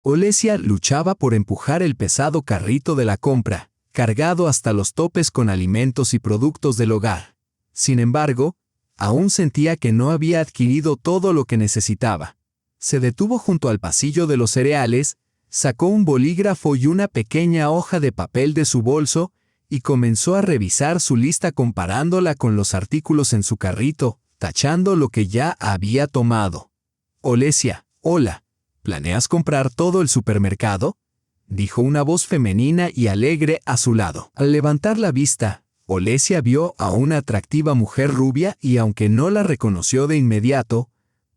Olesia luchaba por empujar el pesado carrito de la compra, cargado hasta los topes con alimentos y productos del hogar. Sin embargo, aún sentía que no había adquirido todo lo que necesitaba. Se detuvo junto al pasillo de los cereales, sacó un bolígrafo y una pequeña hoja de papel de su bolso y comenzó a revisar su lista comparándola con los artículos en su carrito, tachando lo que ya había tomado. «Olesia, hola, ¿planeas comprar todo el supermercado?», dijo una voz femenina y alegre a su lado. Al levantar la vista, Olesia vio a una atractiva mujer rubia y aunque no la reconoció de inmediato,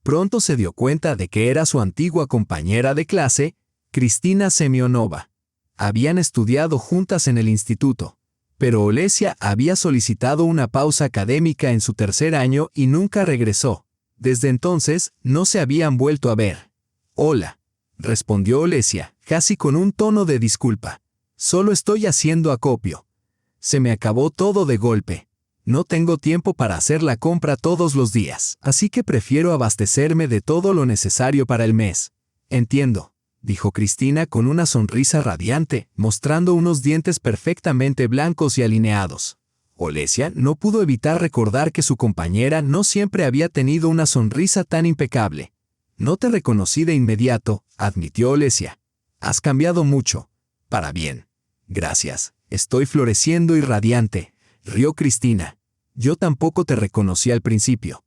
pronto se dio cuenta de que era su antigua compañera de clase, Kristina Semionova. Habían estudiado juntas en el instituto, pero Olesia había solicitado una pausa académica en su tercer año y nunca regresó. Desde entonces, no se habían vuelto a ver. «Hola», respondió Olesia, casi con un tono de disculpa. «Solo estoy haciendo acopio. Se me acabó todo de golpe. No tengo tiempo para hacer la compra todos los días, así que prefiero abastecerme de todo lo necesario para el mes». «Entiendo», dijo Kristina con una sonrisa radiante, mostrando unos dientes perfectamente blancos y alineados. Olesia no pudo evitar recordar que su compañera no siempre había tenido una sonrisa tan impecable. «No te reconocí de inmediato», admitió Olesia. «Has cambiado mucho. Para bien». «Gracias. Estoy floreciendo y radiante», rió Kristina. «Yo tampoco te reconocí al principio.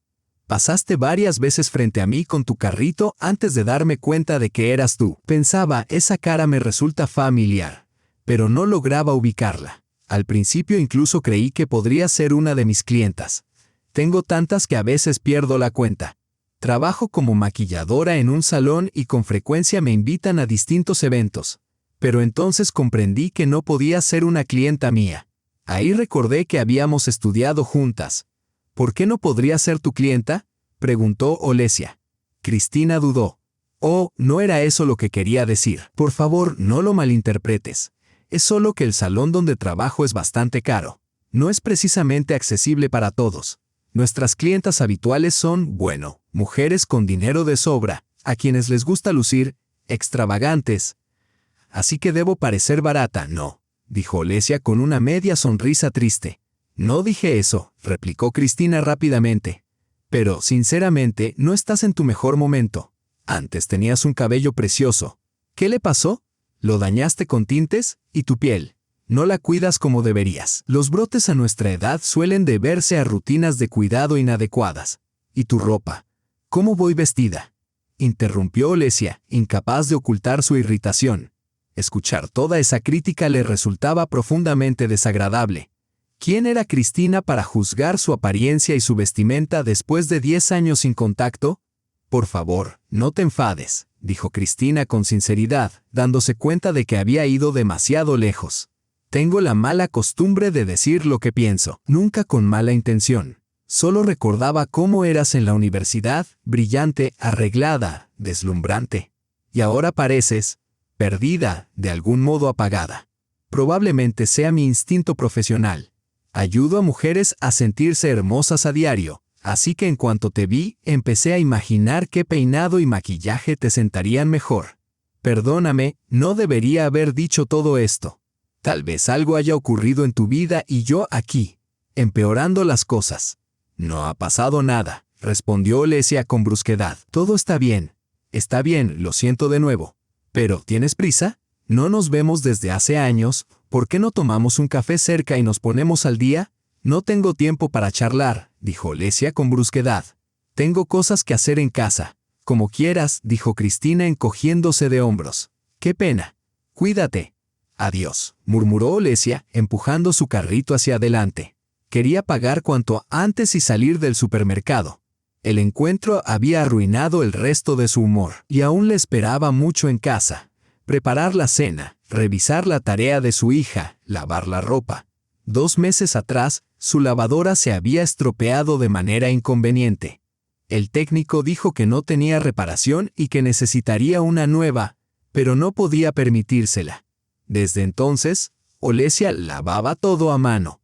Pasaste varias veces frente a mí con tu carrito antes de darme cuenta de que eras tú. Pensaba, esa cara me resulta familiar, pero no lograba ubicarla. Al principio incluso creí que podría ser una de mis clientas. Tengo tantas que a veces pierdo la cuenta. Trabajo como maquilladora en un salón y con frecuencia me invitan a distintos eventos. Pero entonces comprendí que no podía ser una clienta mía. Ahí recordé que habíamos estudiado juntas. «¿Por qué no podría ser tu clienta?», preguntó Olesia. Kristina dudó. «Oh, no era eso lo que quería decir. Por favor, no lo malinterpretes. Es solo que el salón donde trabajo es bastante caro. No es precisamente accesible para todos. Nuestras clientas habituales son, bueno, mujeres con dinero de sobra, a quienes les gusta lucir extravagantes. Así que debo parecer barata, ¿no?», dijo Olesia con una media sonrisa triste. «No dije eso», replicó Kristina rápidamente. «Pero, sinceramente, no estás en tu mejor momento. Antes tenías un cabello precioso. ¿Qué le pasó? ¿Lo dañaste con tintes? ¿Y tu piel? No la cuidas como deberías. Los brotes a nuestra edad suelen deberse a rutinas de cuidado inadecuadas. ¿Y tu ropa? ¿Cómo voy vestida?», interrumpió Olesia, incapaz de ocultar su irritación. Escuchar toda esa crítica le resultaba profundamente desagradable. ¿Quién era Kristina para juzgar su apariencia y su vestimenta después de 10 años sin contacto? «Por favor, no te enfades», dijo Kristina con sinceridad, dándose cuenta de que había ido demasiado lejos. «Tengo la mala costumbre de decir lo que pienso, nunca con mala intención. Solo recordaba cómo eras en la universidad, brillante, arreglada, deslumbrante. Y ahora pareces perdida, de algún modo apagada. Probablemente sea mi instinto profesional. Ayudo a mujeres a sentirse hermosas a diario, así que en cuanto te vi, empecé a imaginar qué peinado y maquillaje te sentarían mejor. Perdóname, no debería haber dicho todo esto. Tal vez algo haya ocurrido en tu vida y yo aquí, empeorando las cosas». «No ha pasado nada», respondió Olesia con brusquedad. «Todo está bien. Está bien, lo siento de nuevo. Pero, ¿tienes prisa? No nos vemos desde hace años. ¿Por qué no tomamos un café cerca y nos ponemos al día?» «No tengo tiempo para charlar», dijo Olesia con brusquedad. «Tengo cosas que hacer en casa». «Como quieras», dijo Kristina encogiéndose de hombros. «Qué pena. Cuídate». «Adiós», murmuró Olesia, empujando su carrito hacia adelante. Quería pagar cuanto antes y salir del supermercado. El encuentro había arruinado el resto de su humor, y aún le esperaba mucho en casa. Preparar la cena, revisar la tarea de su hija, lavar la ropa. 2 meses atrás, su lavadora se había estropeado de manera inconveniente. El técnico dijo que no tenía reparación y que necesitaría una nueva, pero no podía permitírsela. Desde entonces, Olesia lavaba todo a mano.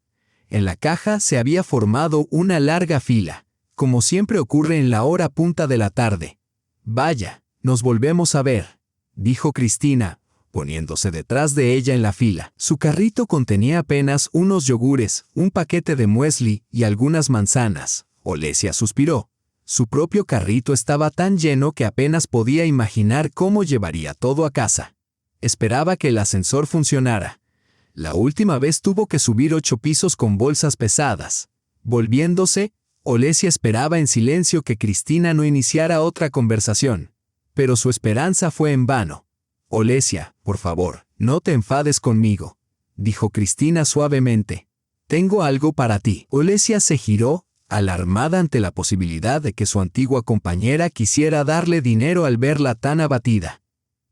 En la caja se había formado una larga fila, como siempre ocurre en la hora punta de la tarde. «Vaya, nos volvemos a ver». dijo Cristina, poniéndose detrás de ella en la fila. Su carrito contenía apenas unos yogures, un paquete de muesli y algunas manzanas. Olesia suspiró. Su propio carrito estaba tan lleno que apenas podía imaginar cómo llevaría todo a casa. Esperaba que el ascensor funcionara. La última vez tuvo que subir 8 pisos con bolsas pesadas. Volviéndose, Olesia esperaba en silencio que Cristina no iniciara otra conversación. Pero su esperanza fue en vano. Olesia, por favor, no te enfades conmigo, dijo Cristina suavemente. Tengo algo para ti. Olesia se giró, alarmada ante la posibilidad de que su antigua compañera quisiera darle dinero al verla tan abatida.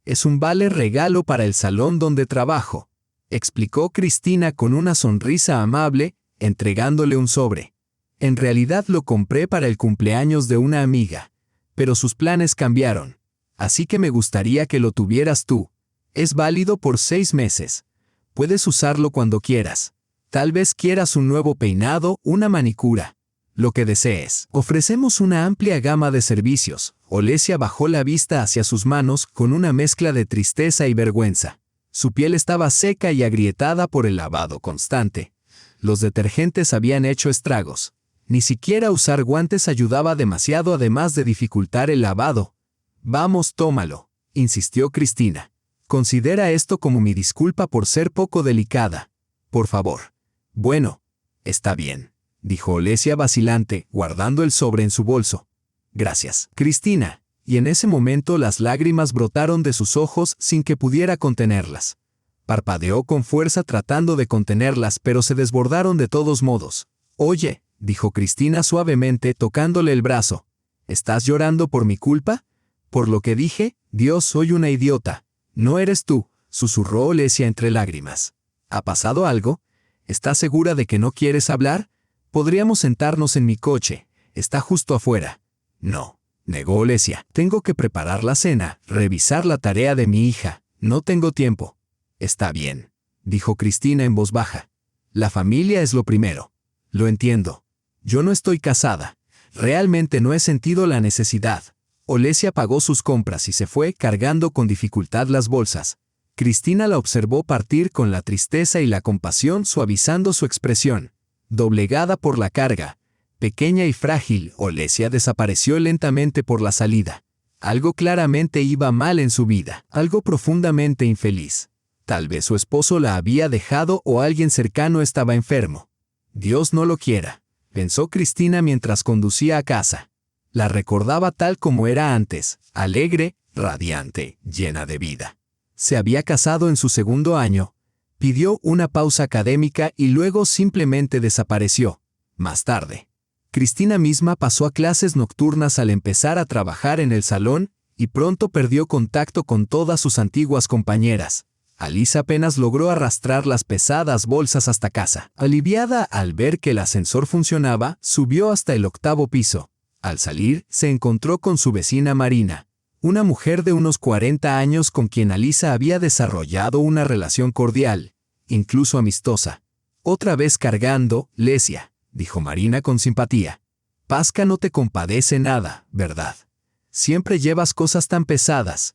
Es un vale regalo para el salón donde trabajo, explicó Cristina con una sonrisa amable, entregándole un sobre. En realidad lo compré para el cumpleaños de una amiga, pero sus planes cambiaron, así que me gustaría que lo tuvieras tú. Es válido por 6 meses. Puedes usarlo cuando quieras. Tal vez quieras un nuevo peinado, una manicura. Lo que desees. Ofrecemos una amplia gama de servicios. Olesia bajó la vista hacia sus manos con una mezcla de tristeza y vergüenza. Su piel estaba seca y agrietada por el lavado constante. Los detergentes habían hecho estragos. Ni siquiera usar guantes ayudaba demasiado, además de dificultar el lavado. Vamos, tómalo, insistió Cristina. Considera esto como mi disculpa por ser poco delicada. Por favor. Bueno, está bien, dijo Olesia vacilante, guardando el sobre en su bolso. Gracias, Cristina. Y en ese momento las lágrimas brotaron de sus ojos sin que pudiera contenerlas. Parpadeó con fuerza tratando de contenerlas, pero se desbordaron de todos modos. Oye, dijo Cristina suavemente, tocándole el brazo. ¿Estás llorando por mi culpa? Por lo que dije, Dios, soy una idiota. No eres tú, susurró Olesia entre lágrimas. ¿Ha pasado algo? ¿Estás segura de que no quieres hablar? Podríamos sentarnos en mi coche. Está justo afuera. No, negó Olesia. Tengo que preparar la cena, revisar la tarea de mi hija. No tengo tiempo. Está bien, dijo Cristina en voz baja. La familia es lo primero. Lo entiendo. Yo no estoy casada. Realmente no he sentido la necesidad. Olesia pagó sus compras y se fue cargando con dificultad las bolsas. Cristina la observó partir con la tristeza y la compasión suavizando su expresión. Doblegada por la carga, pequeña y frágil, Olesia desapareció lentamente por la salida. Algo claramente iba mal en su vida, algo profundamente infeliz. Tal vez su esposo la había dejado o alguien cercano estaba enfermo. Dios no lo quiera, pensó Cristina mientras conducía a casa. La recordaba tal como era antes, alegre, radiante, llena de vida. Se había casado en su 2º año, pidió una pausa académica y luego simplemente desapareció. Más tarde, Cristina misma pasó a clases nocturnas al empezar a trabajar en el salón y pronto perdió contacto con todas sus antiguas compañeras. Alisa apenas logró arrastrar las pesadas bolsas hasta casa. Aliviada al ver que el ascensor funcionaba, subió hasta el 8º piso. Al salir, se encontró con su vecina Marina, una mujer de unos 40 años con quien Alisa había desarrollado una relación cordial, incluso amistosa. Otra vez cargando, Lesia, dijo Marina con simpatía. Pasca no te compadece nada, ¿verdad? Siempre llevas cosas tan pesadas.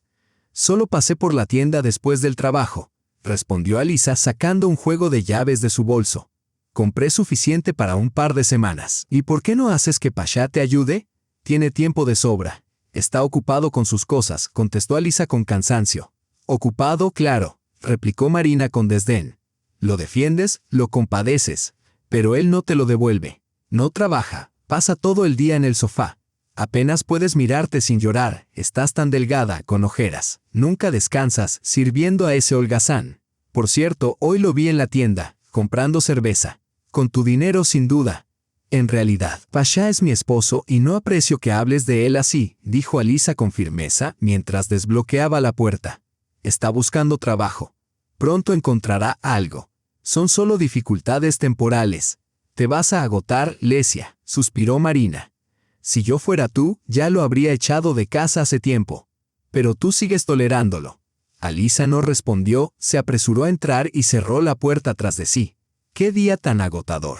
Solo pasé por la tienda después del trabajo, respondió Alisa sacando un juego de llaves de su bolso. Compré suficiente para un par de semanas. ¿Y por qué no haces que Pasha te ayude? Tiene tiempo de sobra. Está ocupado con sus cosas, contestó Alisa con cansancio. Ocupado, claro, replicó Marina con desdén. Lo defiendes, lo compadeces, pero él no te lo devuelve. No trabaja, pasa todo el día en el sofá. Apenas puedes mirarte sin llorar, estás tan delgada, con ojeras. Nunca descansas, sirviendo a ese holgazán. Por cierto, hoy lo vi en la tienda, comprando cerveza. Con tu dinero sin duda. En realidad, Pasha es mi esposo y no aprecio que hables de él así, dijo Alisa con firmeza mientras desbloqueaba la puerta. Está buscando trabajo. Pronto encontrará algo. Son solo dificultades temporales. Te vas a agotar, Lesia, suspiró Marina. Si yo fuera tú, ya lo habría echado de casa hace tiempo. Pero tú sigues tolerándolo. Alisa no respondió, se apresuró a entrar y cerró la puerta tras de sí. ¡Qué día tan agotador!,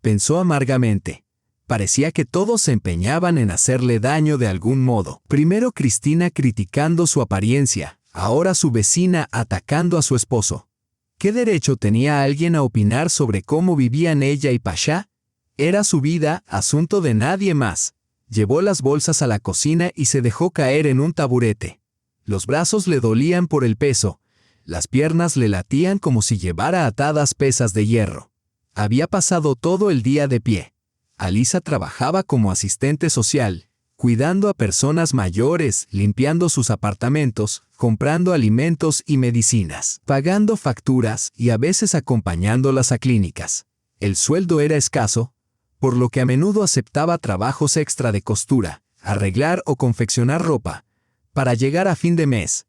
pensó amargamente. Parecía que todos se empeñaban en hacerle daño de algún modo. Primero Cristina criticando su apariencia, Ahora su vecina atacando a su esposo. ¿Qué derecho tenía alguien a opinar sobre cómo vivían ella y Pasha? Era su vida, asunto de nadie más. Llevó las bolsas a la cocina y se dejó caer en un taburete. Los brazos le dolían por el peso. Las piernas le latían como si llevara atadas pesas de hierro. Había pasado todo el día de pie. Alisa trabajaba como asistente social, cuidando a personas mayores, limpiando sus apartamentos, comprando alimentos y medicinas, pagando facturas y a veces acompañándolas a clínicas. El sueldo era escaso, por lo que a menudo aceptaba trabajos extra de costura, arreglar o confeccionar ropa, para llegar a fin de mes.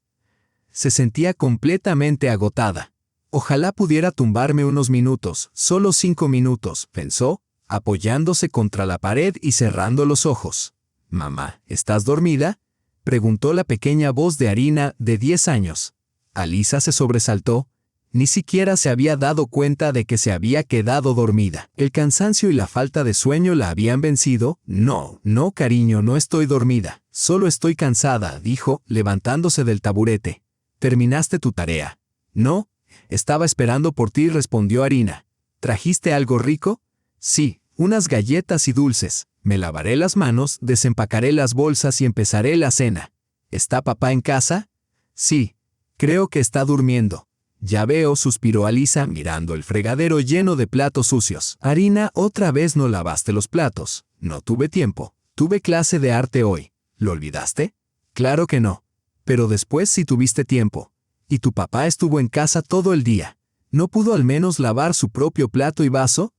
Se sentía completamente agotada. Ojalá pudiera tumbarme unos minutos, solo 5 minutos, pensó, apoyándose contra la pared y cerrando los ojos. «Mamá, ¿estás dormida?», preguntó la pequeña voz de Arina, de 10 años. Alisa se sobresaltó. Ni siquiera se había dado cuenta de que se había quedado dormida. El cansancio y la falta de sueño la habían vencido. «No, cariño, no estoy dormida. Solo estoy cansada», dijo, levantándose del taburete. «¿Terminaste tu tarea?». «No, estaba esperando por ti», respondió Arina. «¿Trajiste algo rico?». «Sí, unas galletas y dulces. Me lavaré las manos, desempacaré las bolsas y empezaré la cena». «¿Está papá en casa?». «Sí, creo que está durmiendo». «Ya veo», suspiró Alisa mirando el fregadero lleno de platos sucios. «Arina, otra vez no lavaste los platos». «No tuve tiempo. Tuve clase de arte hoy». «¿Lo olvidaste?». «Claro que no. Pero después sí tuviste tiempo. Y tu papá estuvo en casa todo el día. ¿No pudo al menos lavar su propio plato y vaso?».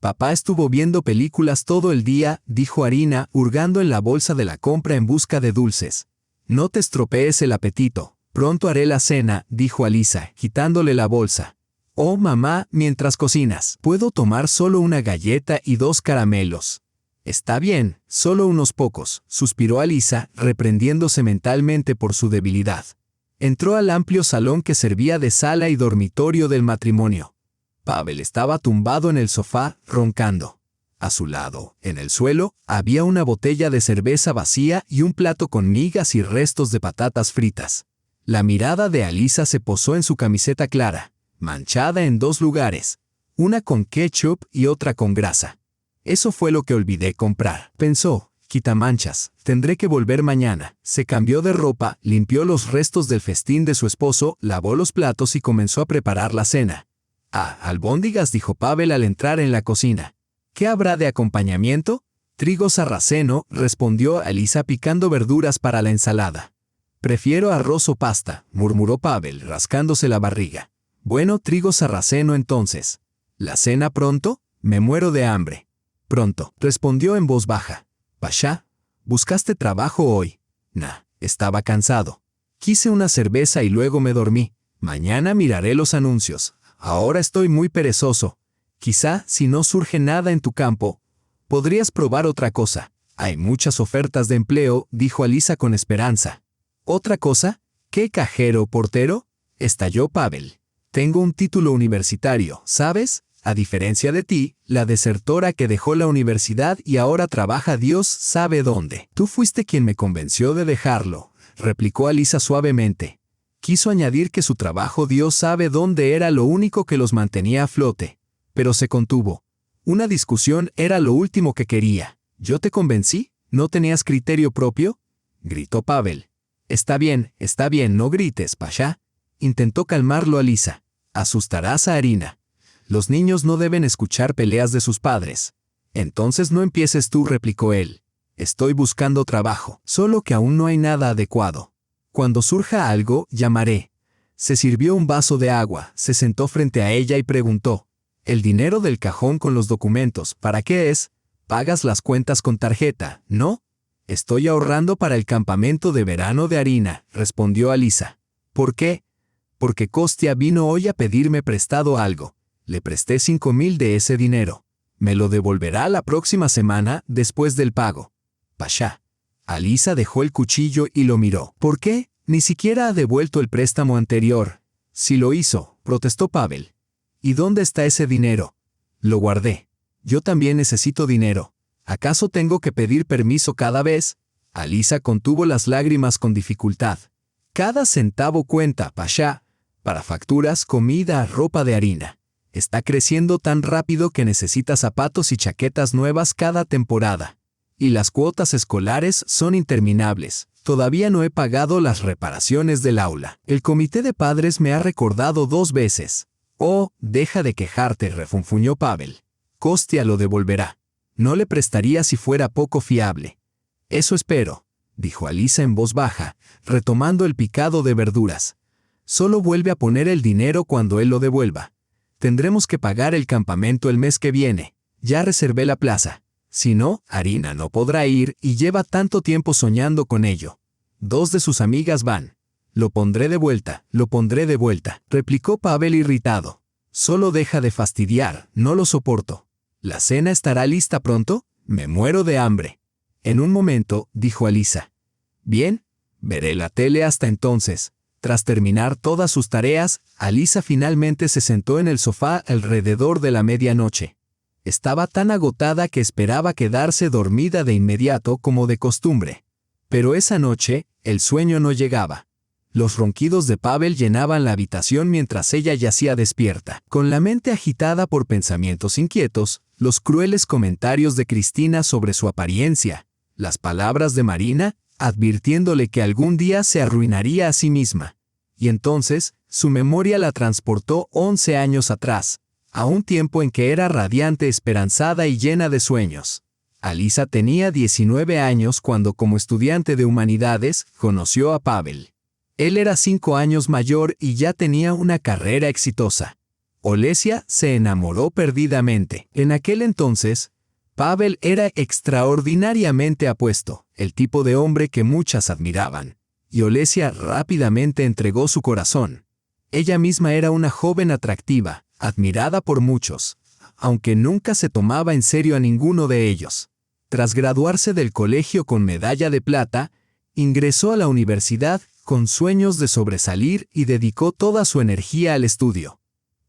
«Papá estuvo viendo películas todo el día», dijo Arina, hurgando en la bolsa de la compra en busca de dulces. «No te estropees el apetito. Pronto haré la cena», dijo Alisa, quitándole la bolsa. «Oh, mamá, mientras cocinas, ¿puedo tomar solo una galleta y 2 caramelos?». «Está bien, solo unos pocos», suspiró Alisa, reprendiéndose mentalmente por su debilidad. Entró al amplio salón que servía de sala y dormitorio del matrimonio. Pavel estaba tumbado en el sofá, roncando. A su lado, en el suelo, había una botella de cerveza vacía y un plato con migas y restos de patatas fritas. La mirada de Alisa se posó en su camiseta clara, manchada en 2 lugares, una con ketchup y otra con grasa. «Eso fue lo que olvidé comprar», pensó. «Quitamanchas, tendré que volver mañana». Se cambió de ropa, limpió los restos del festín de su esposo, lavó los platos y comenzó a preparar la cena. «Ah, albóndigas», dijo Pavel al entrar en la cocina. «¿Qué habrá de acompañamiento?». «Trigo sarraceno», respondió Alisa picando verduras para la ensalada. «Prefiero arroz o pasta», murmuró Pavel, rascándose la barriga. «Bueno, trigo sarraceno entonces». «¿La cena pronto?». «Me muero de hambre». «Pronto», respondió en voz baja. «Pasha, ¿buscaste trabajo hoy?». «Nah, estaba cansado. Quise una cerveza y luego me dormí. Mañana miraré los anuncios. Ahora estoy muy perezoso. Quizá, si no surge nada en tu campo, podrías probar otra cosa». «Hay muchas ofertas de empleo», dijo Alisa con esperanza. «¿Otra cosa? ¿Qué cajero, portero?». Estalló Pavel. «Tengo un título universitario, ¿sabes? A diferencia de ti, la desertora que dejó la universidad y ahora trabaja Dios sabe dónde». «Tú fuiste quien me convenció de dejarlo», replicó Alisa suavemente. Quiso añadir que su trabajo Dios sabe dónde era lo único que los mantenía a flote, pero se contuvo. Una discusión era lo último que quería. «¿Yo te convencí? ¿No tenías criterio propio?», gritó Pavel. Está bien, no grites, Pasha», intentó calmarlo Alisa. «Asustarás a Arina. Los niños no deben escuchar peleas de sus padres». «Entonces no empieces tú», replicó él. «Estoy buscando trabajo, solo que aún no hay nada adecuado. Cuando surja algo, llamaré». Se sirvió un vaso de agua, se sentó frente a ella y preguntó. «El dinero del cajón con los documentos, ¿para qué es? Pagas las cuentas con tarjeta, ¿no?». «Estoy ahorrando para el campamento de verano de Arina», respondió Alisa. «¿Por qué?». «Porque Kostia vino hoy a pedirme prestado algo. Le presté 5,000 de ese dinero. Me lo devolverá la próxima semana, después del pago». «Pasha». Alisa dejó el cuchillo y lo miró. «¿Por qué? Ni siquiera ha devuelto el préstamo anterior». «Sí lo hizo», protestó Pavel. «¿Y dónde está ese dinero?». «Lo guardé. Yo también necesito dinero. ¿Acaso tengo que pedir permiso cada vez?». Alisa contuvo las lágrimas con dificultad. Cada centavo cuenta, Pasha, para facturas, comida, ropa de harina. Está creciendo tan rápido que necesita zapatos y chaquetas nuevas cada temporada. Y las cuotas escolares son interminables. Todavía no he pagado las reparaciones del aula. El comité de padres me ha recordado 2 veces. Oh, deja de quejarte, refunfuñó Pavel. Kostia lo devolverá. No le prestaría si fuera poco fiable. Eso espero, dijo Alisa en voz baja, retomando el picado de verduras. Solo vuelve a poner el dinero cuando él lo devuelva. Tendremos que pagar el campamento el mes que viene. Ya reservé la plaza. Si no, Arina no podrá ir y lleva tanto tiempo soñando con ello. 2 de sus amigas van. Lo pondré de vuelta, replicó Pavel irritado. Solo deja de fastidiar, no lo soporto. ¿La cena estará lista pronto? Me muero de hambre. En un momento, dijo Alisa. Bien, veré la tele hasta entonces. Tras terminar todas sus tareas, Alisa finalmente se sentó en el sofá alrededor de la medianoche. Estaba tan agotada que esperaba quedarse dormida de inmediato como de costumbre. Pero esa noche, el sueño no llegaba. Los ronquidos de Pavel llenaban la habitación mientras ella yacía despierta. Con la mente agitada por pensamientos inquietos, los crueles comentarios de Cristina sobre su apariencia, las palabras de Marina, advirtiéndole que algún día se arruinaría a sí misma. Y entonces, su memoria la transportó 11 años atrás, a un tiempo en que era radiante, esperanzada y llena de sueños. Alisa tenía 19 años cuando, como estudiante de humanidades, conoció a Pavel. Él era 5 años mayor y ya tenía una carrera exitosa. Olesia se enamoró perdidamente. En aquel entonces, Pavel era extraordinariamente apuesto, el tipo de hombre que muchas admiraban. Y Olesia rápidamente entregó su corazón. Ella misma era una joven atractiva, admirada por muchos, aunque nunca se tomaba en serio a ninguno de ellos. Tras graduarse del colegio con medalla de plata, ingresó a la universidad con sueños de sobresalir y dedicó toda su energía al estudio.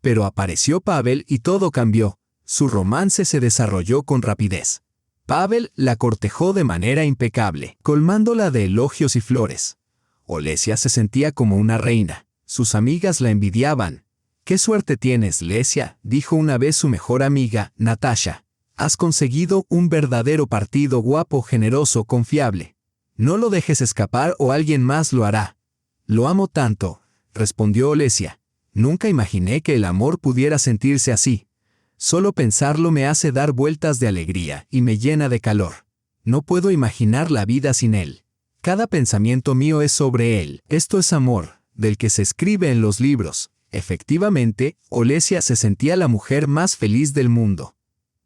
Pero apareció Pavel y todo cambió. Su romance se desarrolló con rapidez. Pavel la cortejó de manera impecable, colmándola de elogios y flores. Olesia se sentía como una reina. Sus amigas la envidiaban. «¡Qué suerte tienes, Lesia!», dijo una vez su mejor amiga, Natasha. «Has conseguido un verdadero partido guapo, generoso, confiable. No lo dejes escapar o alguien más lo hará». «Lo amo tanto», respondió Olesia. «Nunca imaginé que el amor pudiera sentirse así. Solo pensarlo me hace dar vueltas de alegría y me llena de calor. No puedo imaginar la vida sin él. Cada pensamiento mío es sobre él. Esto es amor, del que se escribe en los libros». Efectivamente, Olesia se sentía la mujer más feliz del mundo.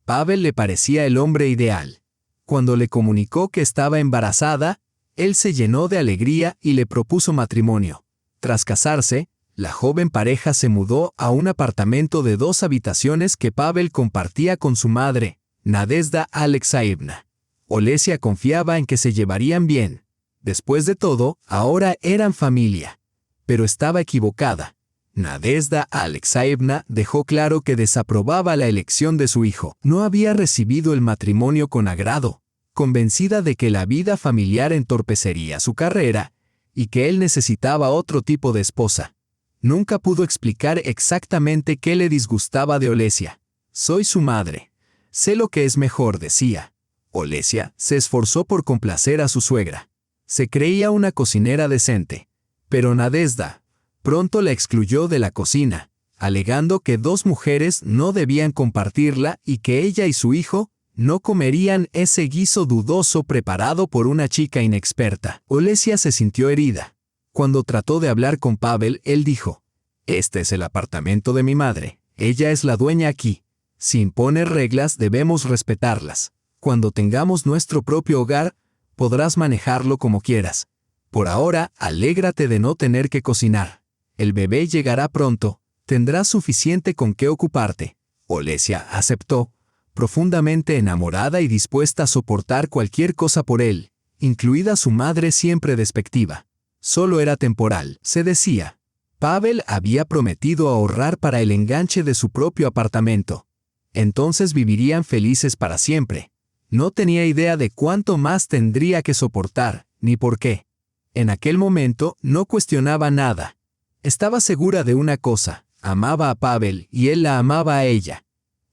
Pavel le parecía el hombre ideal. Cuando le comunicó que estaba embarazada, él se llenó de alegría y le propuso matrimonio. Tras casarse, la joven pareja se mudó a un apartamento de 2 habitaciones que Pavel compartía con su madre, Nadezhda Alexeyevna. Olesia confiaba en que se llevarían bien. Después de todo, ahora eran familia. Pero estaba equivocada. Nadezhda Alexeyevna dejó claro que desaprobaba la elección de su hijo. No había recibido el matrimonio con agrado, convencida de que la vida familiar entorpecería su carrera y que él necesitaba otro tipo de esposa. Nunca pudo explicar exactamente qué le disgustaba de Olesia. «Soy su madre. Sé lo que es mejor», decía. Olesia se esforzó por complacer a su suegra. Se creía una cocinera decente. Pero Nadezhda pronto la excluyó de la cocina, alegando que 2 mujeres no debían compartirla y que ella y su hijo no comerían ese guiso dudoso preparado por una chica inexperta. Olesia se sintió herida. Cuando trató de hablar con Pavel, él dijo: «Este es el apartamento de mi madre. Ella es la dueña aquí. Si impone reglas, debemos respetarlas. Cuando tengamos nuestro propio hogar, podrás manejarlo como quieras. Por ahora, alégrate de no tener que cocinar. El bebé llegará pronto. Tendrás suficiente con qué ocuparte». Olesia aceptó, profundamente enamorada y dispuesta a soportar cualquier cosa por él, incluida su madre siempre despectiva. Solo era temporal, se decía. Pavel había prometido ahorrar para el enganche de su propio apartamento. Entonces vivirían felices para siempre. No tenía idea de cuánto más tendría que soportar, ni por qué. En aquel momento no cuestionaba nada. Estaba segura de una cosa: amaba a Pavel y él la amaba a ella.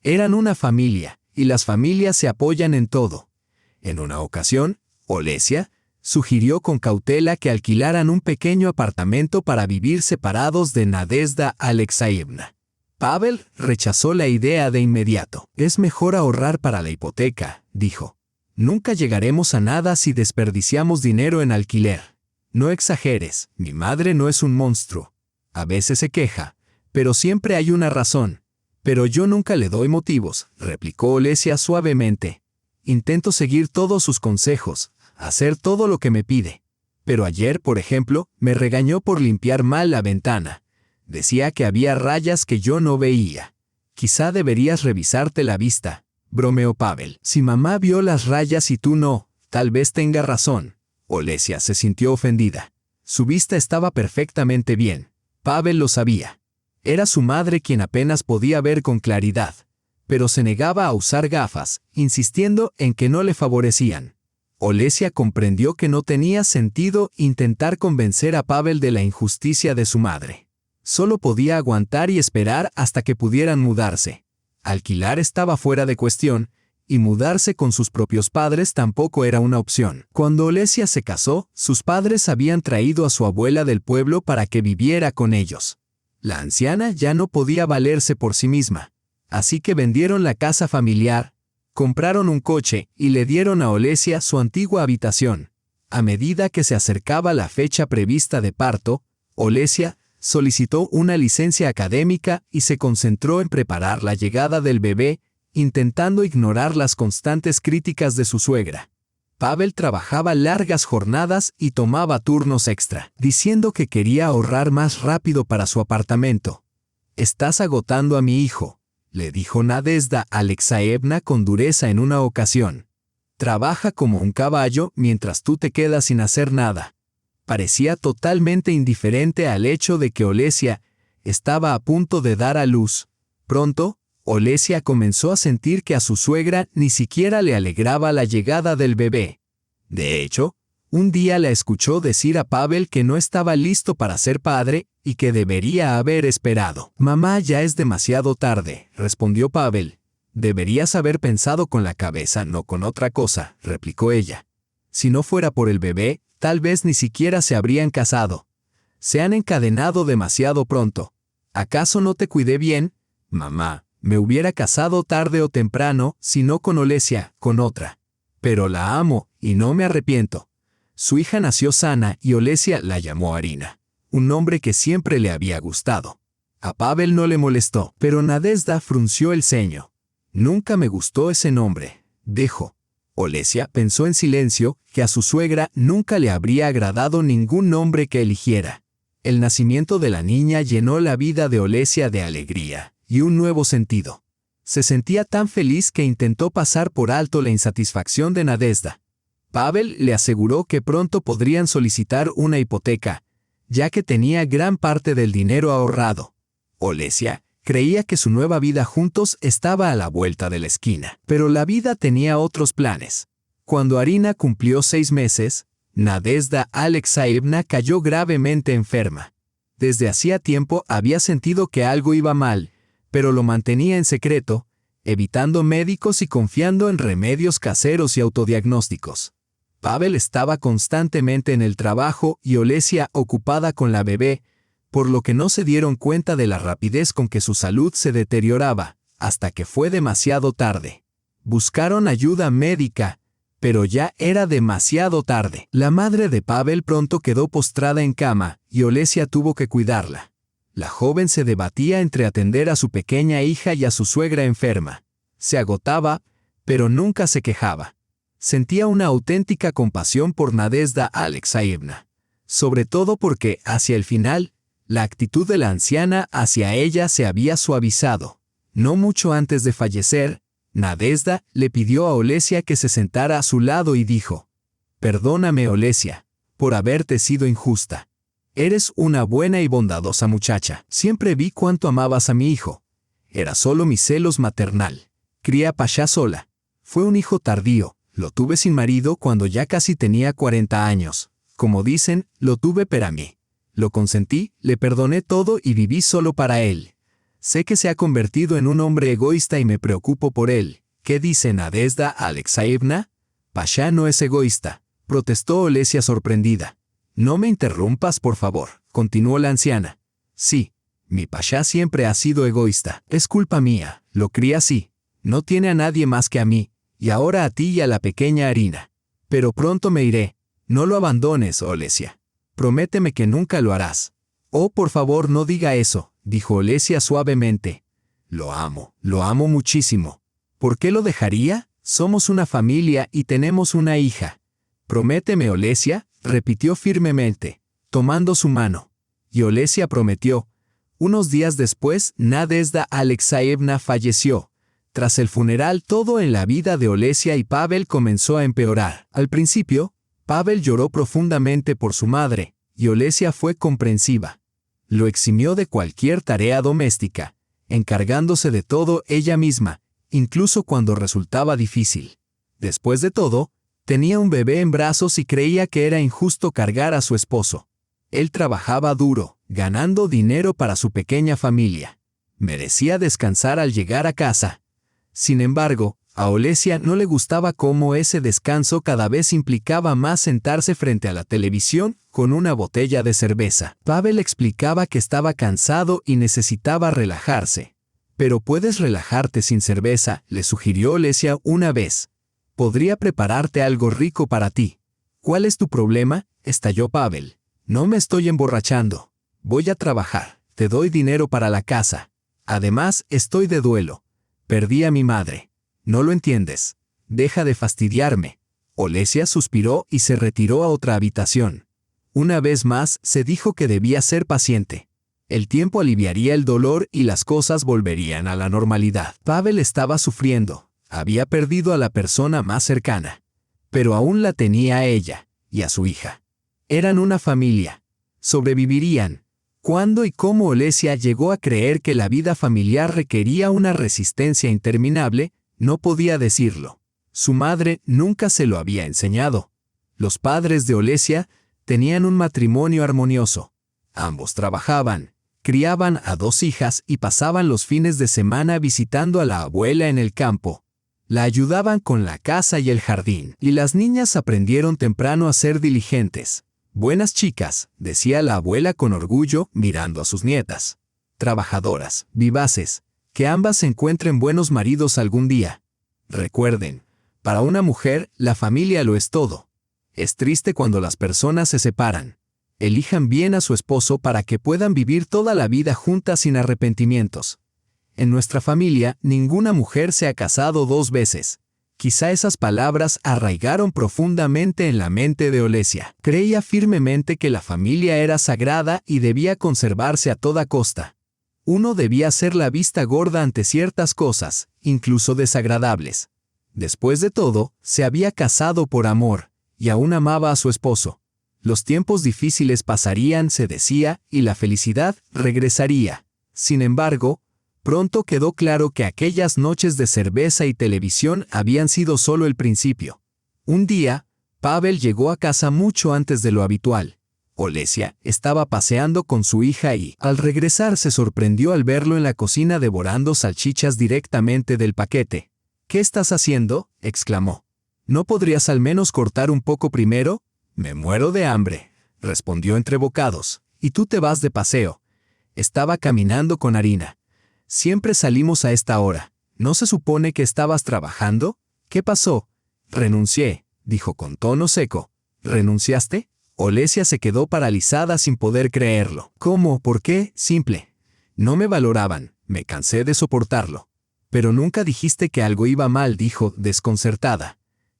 Eran una familia, y las familias se apoyan en todo. En una ocasión, Olesia sugirió con cautela que alquilaran un pequeño apartamento para vivir separados de Nadezhda Alexeyevna. Pavel rechazó la idea de inmediato. «Es mejor ahorrar para la hipoteca», dijo. «Nunca llegaremos a nada si desperdiciamos dinero en alquiler». «No exageres, mi madre no es un monstruo. A veces se queja, pero siempre hay una razón». «Pero yo nunca le doy motivos», replicó Olesia suavemente. «Intento seguir todos sus consejos, hacer todo lo que me pide. Pero ayer, por ejemplo, me regañó por limpiar mal la ventana. Decía que había rayas que yo no veía. Quizá deberías revisarte la vista», bromeó Pavel. «Si mamá vio las rayas y tú no, tal vez tenga razón». Olesia se sintió ofendida. Su vista estaba perfectamente bien. Pavel lo sabía. Era su madre quien apenas podía ver con claridad, pero se negaba a usar gafas, insistiendo en que no le favorecían. Olesia comprendió que no tenía sentido intentar convencer a Pavel de la injusticia de su madre. Solo podía aguantar y esperar hasta que pudieran mudarse. Alquilar estaba fuera de cuestión, y mudarse con sus propios padres tampoco era una opción. Cuando Olesia se casó, sus padres habían traído a su abuela del pueblo para que viviera con ellos. La anciana ya no podía valerse por sí misma, así que vendieron la casa familiar, compraron un coche y le dieron a Olesia su antigua habitación. A medida que se acercaba la fecha prevista de parto, Olesia solicitó una licencia académica y se concentró en preparar la llegada del bebé, intentando ignorar las constantes críticas de su suegra. Pavel trabajaba largas jornadas y tomaba turnos extra, diciendo que quería ahorrar más rápido para su apartamento. «Estás agotando a mi hijo», le dijo Nadezhda Alexeyevna con dureza en una ocasión. «Trabaja como un caballo mientras tú te quedas sin hacer nada». Parecía totalmente indiferente al hecho de que Olesia estaba a punto de dar a luz. Pronto, Olesia comenzó a sentir que a su suegra ni siquiera le alegraba la llegada del bebé. De hecho, un día la escuchó decir a Pavel que no estaba listo para ser padre y que debería haber esperado. «Mamá, ya es demasiado tarde», respondió Pavel. «Deberías haber pensado con la cabeza, no con otra cosa», replicó ella. «Si no fuera por el bebé, tal vez ni siquiera se habrían casado. Se han encadenado demasiado pronto. ¿Acaso no te cuidé bien? Mamá, me hubiera casado tarde o temprano, si no con Olesia, con otra. Pero la amo, y no me arrepiento». Su hija nació sana y Olesia la llamó Arina, un nombre que siempre le había gustado. A Pavel no le molestó, pero Nadezhda frunció el ceño. «Nunca me gustó ese nombre», dijo. Olesia pensó en silencio que a su suegra nunca le habría agradado ningún nombre que eligiera. El nacimiento de la niña llenó la vida de Olesia de alegría y un nuevo sentido. Se sentía tan feliz que intentó pasar por alto la insatisfacción de Nadezhda. Pavel le aseguró que pronto podrían solicitar una hipoteca, ya que tenía gran parte del dinero ahorrado. Olesia creía que su nueva vida juntos estaba a la vuelta de la esquina, pero la vida tenía otros planes. Cuando Arina cumplió 6 meses, Nadezhda Alexeyevna cayó gravemente enferma. Desde hacía tiempo había sentido que algo iba mal, pero lo mantenía en secreto, evitando médicos y confiando en remedios caseros y autodiagnósticos. Pavel estaba constantemente en el trabajo y Olesia ocupada con la bebé, por lo que no se dieron cuenta de la rapidez con que su salud se deterioraba, hasta que fue demasiado tarde. Buscaron ayuda médica, pero ya era demasiado tarde. La madre de Pavel pronto quedó postrada en cama y Olesia tuvo que cuidarla. La joven se debatía entre atender a su pequeña hija y a su suegra enferma. Se agotaba, pero nunca se quejaba. Sentía una auténtica compasión por Nadezhda Alexeyevna, sobre todo porque, hacia el final, la actitud de la anciana hacia ella se había suavizado. No mucho antes de fallecer, Nadezhda le pidió a Olesia que se sentara a su lado y dijo: «Perdóname, Olesia, por haberte sido injusta. Eres una buena y bondadosa muchacha. Siempre vi cuánto amabas a mi hijo. Era solo mi celos maternal. Crié a Pasha sola. Fue un hijo tardío. Lo tuve sin marido cuando ya casi tenía 40 años. Como dicen, lo tuve para mí. Lo consentí, le perdoné todo y viví solo para él. Sé que se ha convertido en un hombre egoísta y me preocupo por él. ¿Qué dice Nadezhda Alexeyevna? Pasha no es egoísta, protestó Olesia sorprendida. No me interrumpas, por favor, continuó la anciana. Sí, mi Pasha siempre ha sido egoísta. Es culpa mía, lo crié así. No tiene a nadie más que a mí, y ahora a ti y a la pequeña Arina. Pero pronto me iré. No lo abandones, Olesia. Prométeme que nunca lo harás. Oh, por favor, no diga eso, dijo Olesia suavemente. Lo amo muchísimo. ¿Por qué lo dejaría? Somos una familia y tenemos una hija. Prométeme, Olesia, repitió firmemente, tomando su mano. Y Olesia prometió. Unos días después, Nadezhda Alexeyevna falleció. Tras el funeral, todo en la vida de Olesia y Pavel comenzó a empeorar. Al principio, Pavel lloró profundamente por su madre, y Olesia fue comprensiva. Lo eximió de cualquier tarea doméstica, encargándose de todo ella misma, incluso cuando resultaba difícil. Después de todo, tenía un bebé en brazos y creía que era injusto cargar a su esposo. Él trabajaba duro, ganando dinero para su pequeña familia. Merecía descansar al llegar a casa. Sin embargo, a Olesia no le gustaba cómo ese descanso cada vez implicaba más sentarse frente a la televisión con una botella de cerveza. Pavel explicaba que estaba cansado y necesitaba relajarse. Pero puedes relajarte sin cerveza, le sugirió Olesia una vez. Podría prepararte algo rico para ti. ¿Cuál es tu problema? Estalló Pavel. No me estoy emborrachando. Voy a trabajar. Te doy dinero para la casa. Además, estoy de duelo. Perdí a mi madre. ¿No lo entiendes? Deja de fastidiarme. Olesia suspiró y se retiró a otra habitación. Una vez más, se dijo que debía ser paciente. El tiempo aliviaría el dolor y las cosas volverían a la normalidad. Pavel estaba sufriendo. Había perdido a la persona más cercana. Pero aún la tenía a ella y a su hija. Eran una familia. Sobrevivirían. ¿Cuándo y cómo Olesia llegó a creer que la vida familiar requería una resistencia interminable? No podía decirlo. Su madre nunca se lo había enseñado. Los padres de Olesia tenían un matrimonio armonioso. Ambos trabajaban, criaban a 2 hijas y pasaban los fines de semana visitando a la abuela en el campo. La ayudaban con la casa y el jardín, y las niñas aprendieron temprano a ser diligentes. Buenas chicas, decía la abuela con orgullo mirando a sus nietas. Trabajadoras, vivaces, que ambas encuentren buenos maridos algún día. Recuerden, para una mujer, la familia lo es todo. Es triste cuando las personas se separan. Elijan bien a su esposo para que puedan vivir toda la vida juntas sin arrepentimientos. En nuestra familia, ninguna mujer se ha casado 2 veces. Quizá esas palabras arraigaron profundamente en la mente de Olesia. Creía firmemente que la familia era sagrada y debía conservarse a toda costa. Uno debía hacer la vista gorda ante ciertas cosas, incluso desagradables. Después de todo, se había casado por amor, y aún amaba a su esposo. Los tiempos difíciles pasarían, se decía, y la felicidad regresaría. Sin embargo, pronto quedó claro que aquellas noches de cerveza y televisión habían sido solo el principio. Un día, Pavel llegó a casa mucho antes de lo habitual. Olesia estaba paseando con su hija y, al regresar, se sorprendió al verlo en la cocina devorando salchichas directamente del paquete. «¿Qué estás haciendo?», exclamó. «¿No podrías al menos cortar un poco primero?» «Me muero de hambre», respondió entre bocados. «¿Y tú te vas de paseo?» «Estaba caminando con Arina. Siempre salimos a esta hora. ¿No se supone que estabas trabajando? ¿Qué pasó?» «Renuncié», dijo con tono seco. «¿Renunciaste?» Olesia se quedó paralizada sin poder creerlo. «¿Cómo? ¿Por qué?» «Simple. No me valoraban. Me cansé de soportarlo». «Pero nunca dijiste que algo iba mal», dijo, desconcertada.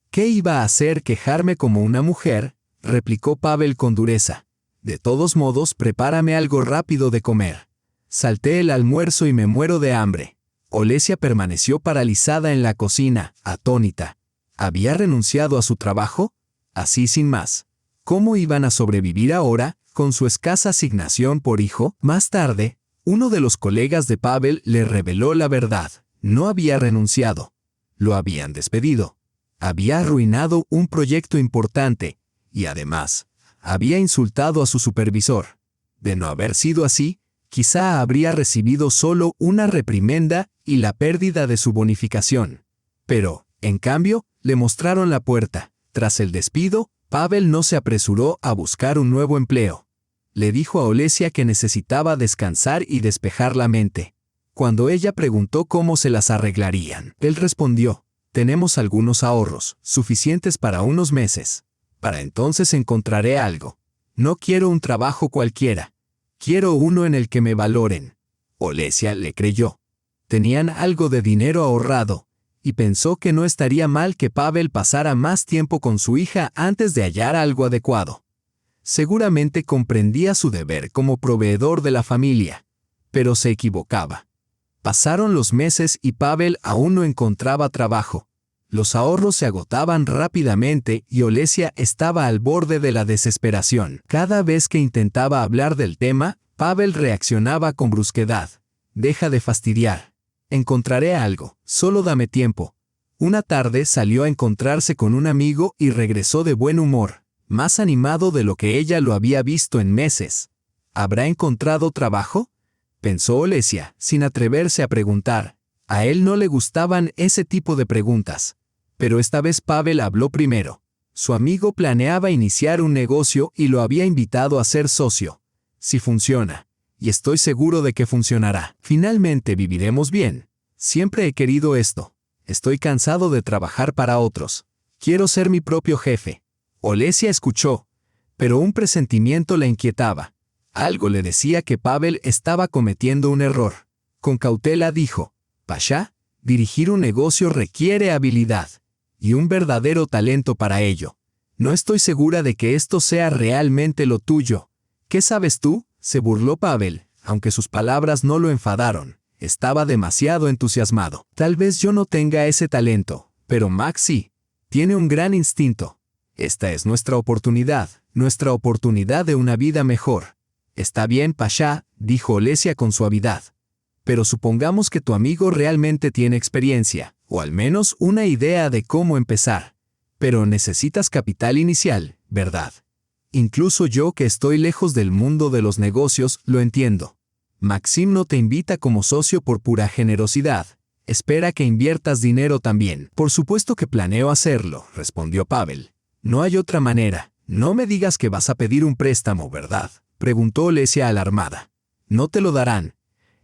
«¿Qué iba a hacer quejarme como una mujer?», replicó Pavel con dureza. «De todos modos, prepárame algo rápido de comer. Salté el almuerzo y me muero de hambre». Olesia permaneció paralizada en la cocina, atónita. ¿Había renunciado a su trabajo? Así sin más. ¿Cómo iban a sobrevivir ahora, con su escasa asignación por hijo? Más tarde, uno de los colegas de Pavel le reveló la verdad. No había renunciado. Lo habían despedido. Había arruinado un proyecto importante, y además, Había insultado a su supervisor. De no haber sido así, quizá habría recibido solo una reprimenda y la pérdida de su bonificación. Pero, en cambio, le mostraron la puerta. Tras el despido, Pavel no se apresuró a buscar un nuevo empleo. Le dijo a Olesia que necesitaba descansar y despejar la mente. Cuando ella preguntó cómo se las arreglarían, él respondió: «Tenemos algunos ahorros, suficientes para unos meses. Para entonces encontraré algo. No quiero un trabajo cualquiera. Quiero uno en el que me valoren». Olesia le creyó. Tenían algo de dinero ahorrado, y pensó que no estaría mal que Pavel pasara más tiempo con su hija antes de hallar algo adecuado. Seguramente comprendía su deber como proveedor de la familia, pero se equivocaba. Pasaron los meses y Pavel aún no encontraba trabajo. Los ahorros se agotaban rápidamente y Olesia estaba al borde de la desesperación. Cada vez que intentaba hablar del tema, Pavel reaccionaba con brusquedad. «Deja de fastidiar. Encontraré algo, solo dame tiempo». Una tarde salió a encontrarse con un amigo y regresó de buen humor, más animado de lo que ella lo había visto en meses. ¿Habrá encontrado trabajo?, pensó Olesia, sin atreverse a preguntar. A él no le gustaban ese tipo de preguntas. Pero esta vez Pavel habló primero. Su amigo planeaba iniciar un negocio y lo había invitado a ser socio. «Si funciona, y estoy seguro de que funcionará, finalmente viviremos bien. Siempre he querido esto. Estoy cansado de trabajar para otros. Quiero ser mi propio jefe». Olesia escuchó, pero un presentimiento la inquietaba. Algo le decía que Pavel estaba cometiendo un error. Con cautela dijo: «Pasha, dirigir un negocio requiere habilidad y un verdadero talento para ello. No estoy segura de que esto sea realmente lo tuyo». «¿Qué sabes tú?», se burló Pavel, aunque sus palabras no lo enfadaron. Estaba demasiado entusiasmado. «Tal vez yo no tenga ese talento, pero Max sí. Tiene un gran instinto. Esta es nuestra oportunidad de una vida mejor». «Está bien, Pasha», dijo Olesia con suavidad. «Pero supongamos que tu amigo realmente tiene experiencia, o al menos una idea de cómo empezar. Pero necesitas capital inicial, ¿verdad? Incluso yo, que estoy lejos del mundo de los negocios, lo entiendo. Maxim no te invita como socio por pura generosidad. Espera que inviertas dinero también». «Por supuesto que planeo hacerlo», respondió Pavel. «No hay otra manera». «No me digas que vas a pedir un préstamo, ¿verdad?», preguntó Olesia alarmada. «No te lo darán.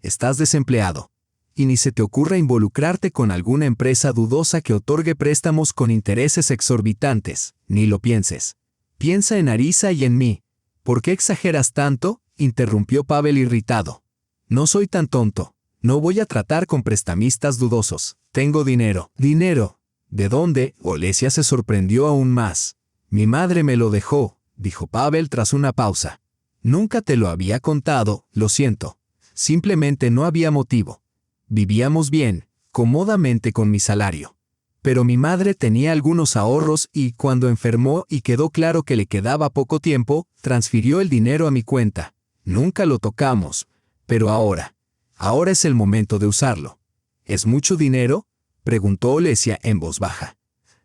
Estás desempleado. Y ni se te ocurra involucrarte con alguna empresa dudosa que otorgue préstamos con intereses exorbitantes. Ni lo pienses. Piensa en Arisa y en mí». «¿Por qué exageras tanto?», interrumpió Pavel irritado. «No soy tan tonto. No voy a tratar con prestamistas dudosos. Tengo dinero». «¿Dinero? ¿De dónde?». Olesia se sorprendió aún más. «Mi madre me lo dejó», dijo Pavel tras una pausa. «Nunca te lo había contado, lo siento. Simplemente no había motivo. Vivíamos bien, cómodamente con mi salario. Pero mi madre tenía algunos ahorros y, cuando enfermó y quedó claro que le quedaba poco tiempo, transfirió el dinero a mi cuenta. Nunca lo tocamos. Pero ahora es el momento de usarlo». «¿Es mucho dinero?», preguntó Olesia en voz baja.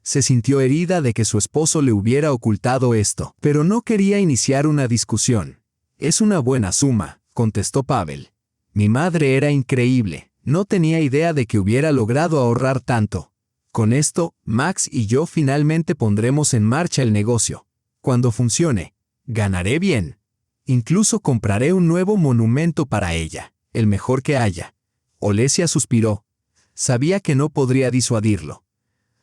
Se sintió herida de que su esposo le hubiera ocultado esto, pero no quería iniciar una discusión. «Es una buena suma», contestó Pavel. «Mi madre era increíble. No tenía idea de que hubiera logrado ahorrar tanto. Con esto, Max y yo finalmente pondremos en marcha el negocio. Cuando funcione, ganaré bien. Incluso compraré un nuevo monumento para ella, el mejor que haya». Olesia suspiró. Sabía que no podría disuadirlo.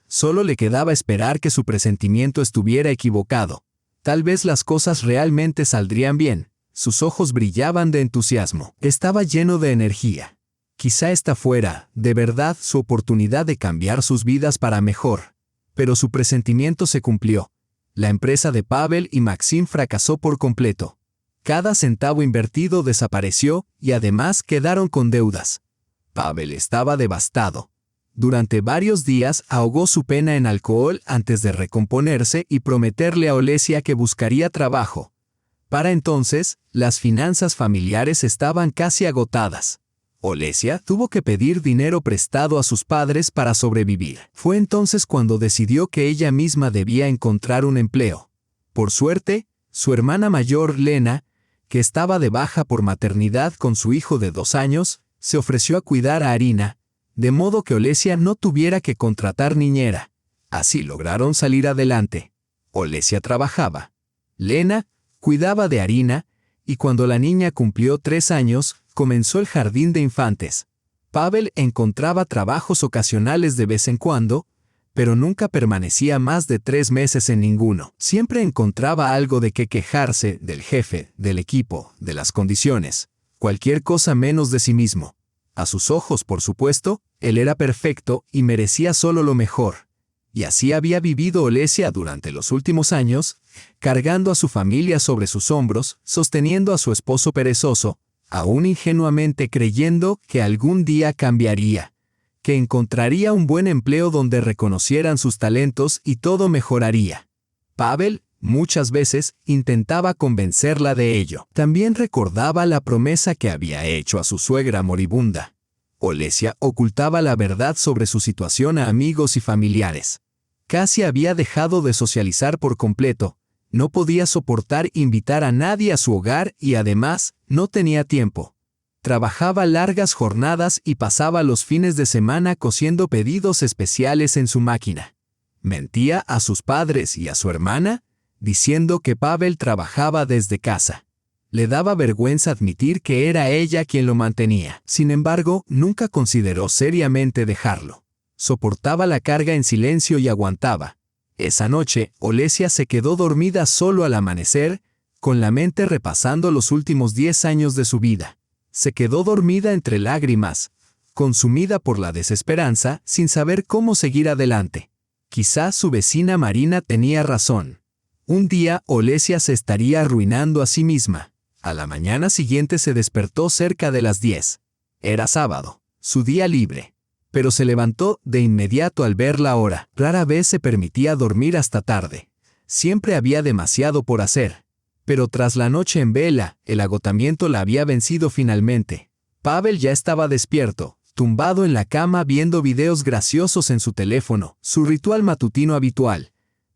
Solo le quedaba esperar que su presentimiento estuviera equivocado. Tal vez las cosas realmente saldrían bien. Sus ojos brillaban de entusiasmo. Estaba lleno de energía. Quizá esta fuera, de verdad, su oportunidad de cambiar sus vidas para mejor. Pero su presentimiento se cumplió. La empresa de Pavel y Maxim fracasó por completo. Cada centavo invertido desapareció y además quedaron con deudas. Pavel estaba devastado. Durante varios días ahogó su pena en alcohol antes de recomponerse y prometerle a Olesia que buscaría trabajo. Para entonces, las finanzas familiares estaban casi agotadas. Olesia tuvo que pedir dinero prestado a sus padres para sobrevivir. Fue entonces cuando decidió que ella misma debía encontrar un empleo. Por suerte, Su hermana mayor, Lena, que estaba de baja por maternidad con su hijo de 2 años, se ofreció a cuidar a Arina, de modo que Olesia no tuviera que contratar niñera. Así lograron salir adelante. Olesia trabajaba. Lena cuidaba de Arina, y cuando la niña cumplió 3 años, comenzó el jardín de infantes. Pavel encontraba trabajos ocasionales de vez en cuando, pero nunca permanecía más de 3 meses en ninguno. Siempre encontraba algo de qué quejarse del jefe, del equipo, de las condiciones, cualquier cosa menos de sí mismo. A sus ojos, por supuesto, él era perfecto y merecía solo lo mejor. Y así había vivido Olesia durante los últimos años, cargando a su familia sobre sus hombros, sosteniendo a su esposo perezoso, aún ingenuamente creyendo que algún día cambiaría, que encontraría un buen empleo donde reconocieran sus talentos y todo mejoraría. Pavel, muchas veces, intentaba convencerla de ello. También recordaba la promesa que había hecho a su suegra moribunda. Olesia ocultaba la verdad sobre su situación a amigos y familiares. Casi había dejado de socializar por completo. No podía soportar invitar a nadie a su hogar y además no tenía tiempo. Trabajaba largas jornadas y pasaba los fines de semana cosiendo pedidos especiales en su máquina. Mentía a sus padres y a su hermana, diciendo que Pavel trabajaba desde casa. Le daba vergüenza admitir que era ella quien lo mantenía. Sin embargo, nunca consideró seriamente dejarlo. Soportaba la carga en silencio y aguantaba. Esa noche, Olesia se quedó dormida solo al amanecer, con la mente repasando los últimos 10 años de su vida. Se quedó dormida entre lágrimas, consumida por la desesperanza, sin saber cómo seguir adelante. Quizás su vecina Marina tenía razón. Un día Olesia se estaría arruinando a sí misma. A la mañana siguiente se despertó cerca de las 10. Era sábado, su día libre. Pero se levantó de inmediato al ver la hora. Rara vez se permitía dormir hasta tarde. Siempre había demasiado por hacer. Pero tras la noche en vela, el agotamiento la había vencido finalmente. Pavel ya estaba despierto, tumbado en la cama viendo videos graciosos en su teléfono, su ritual matutino habitual.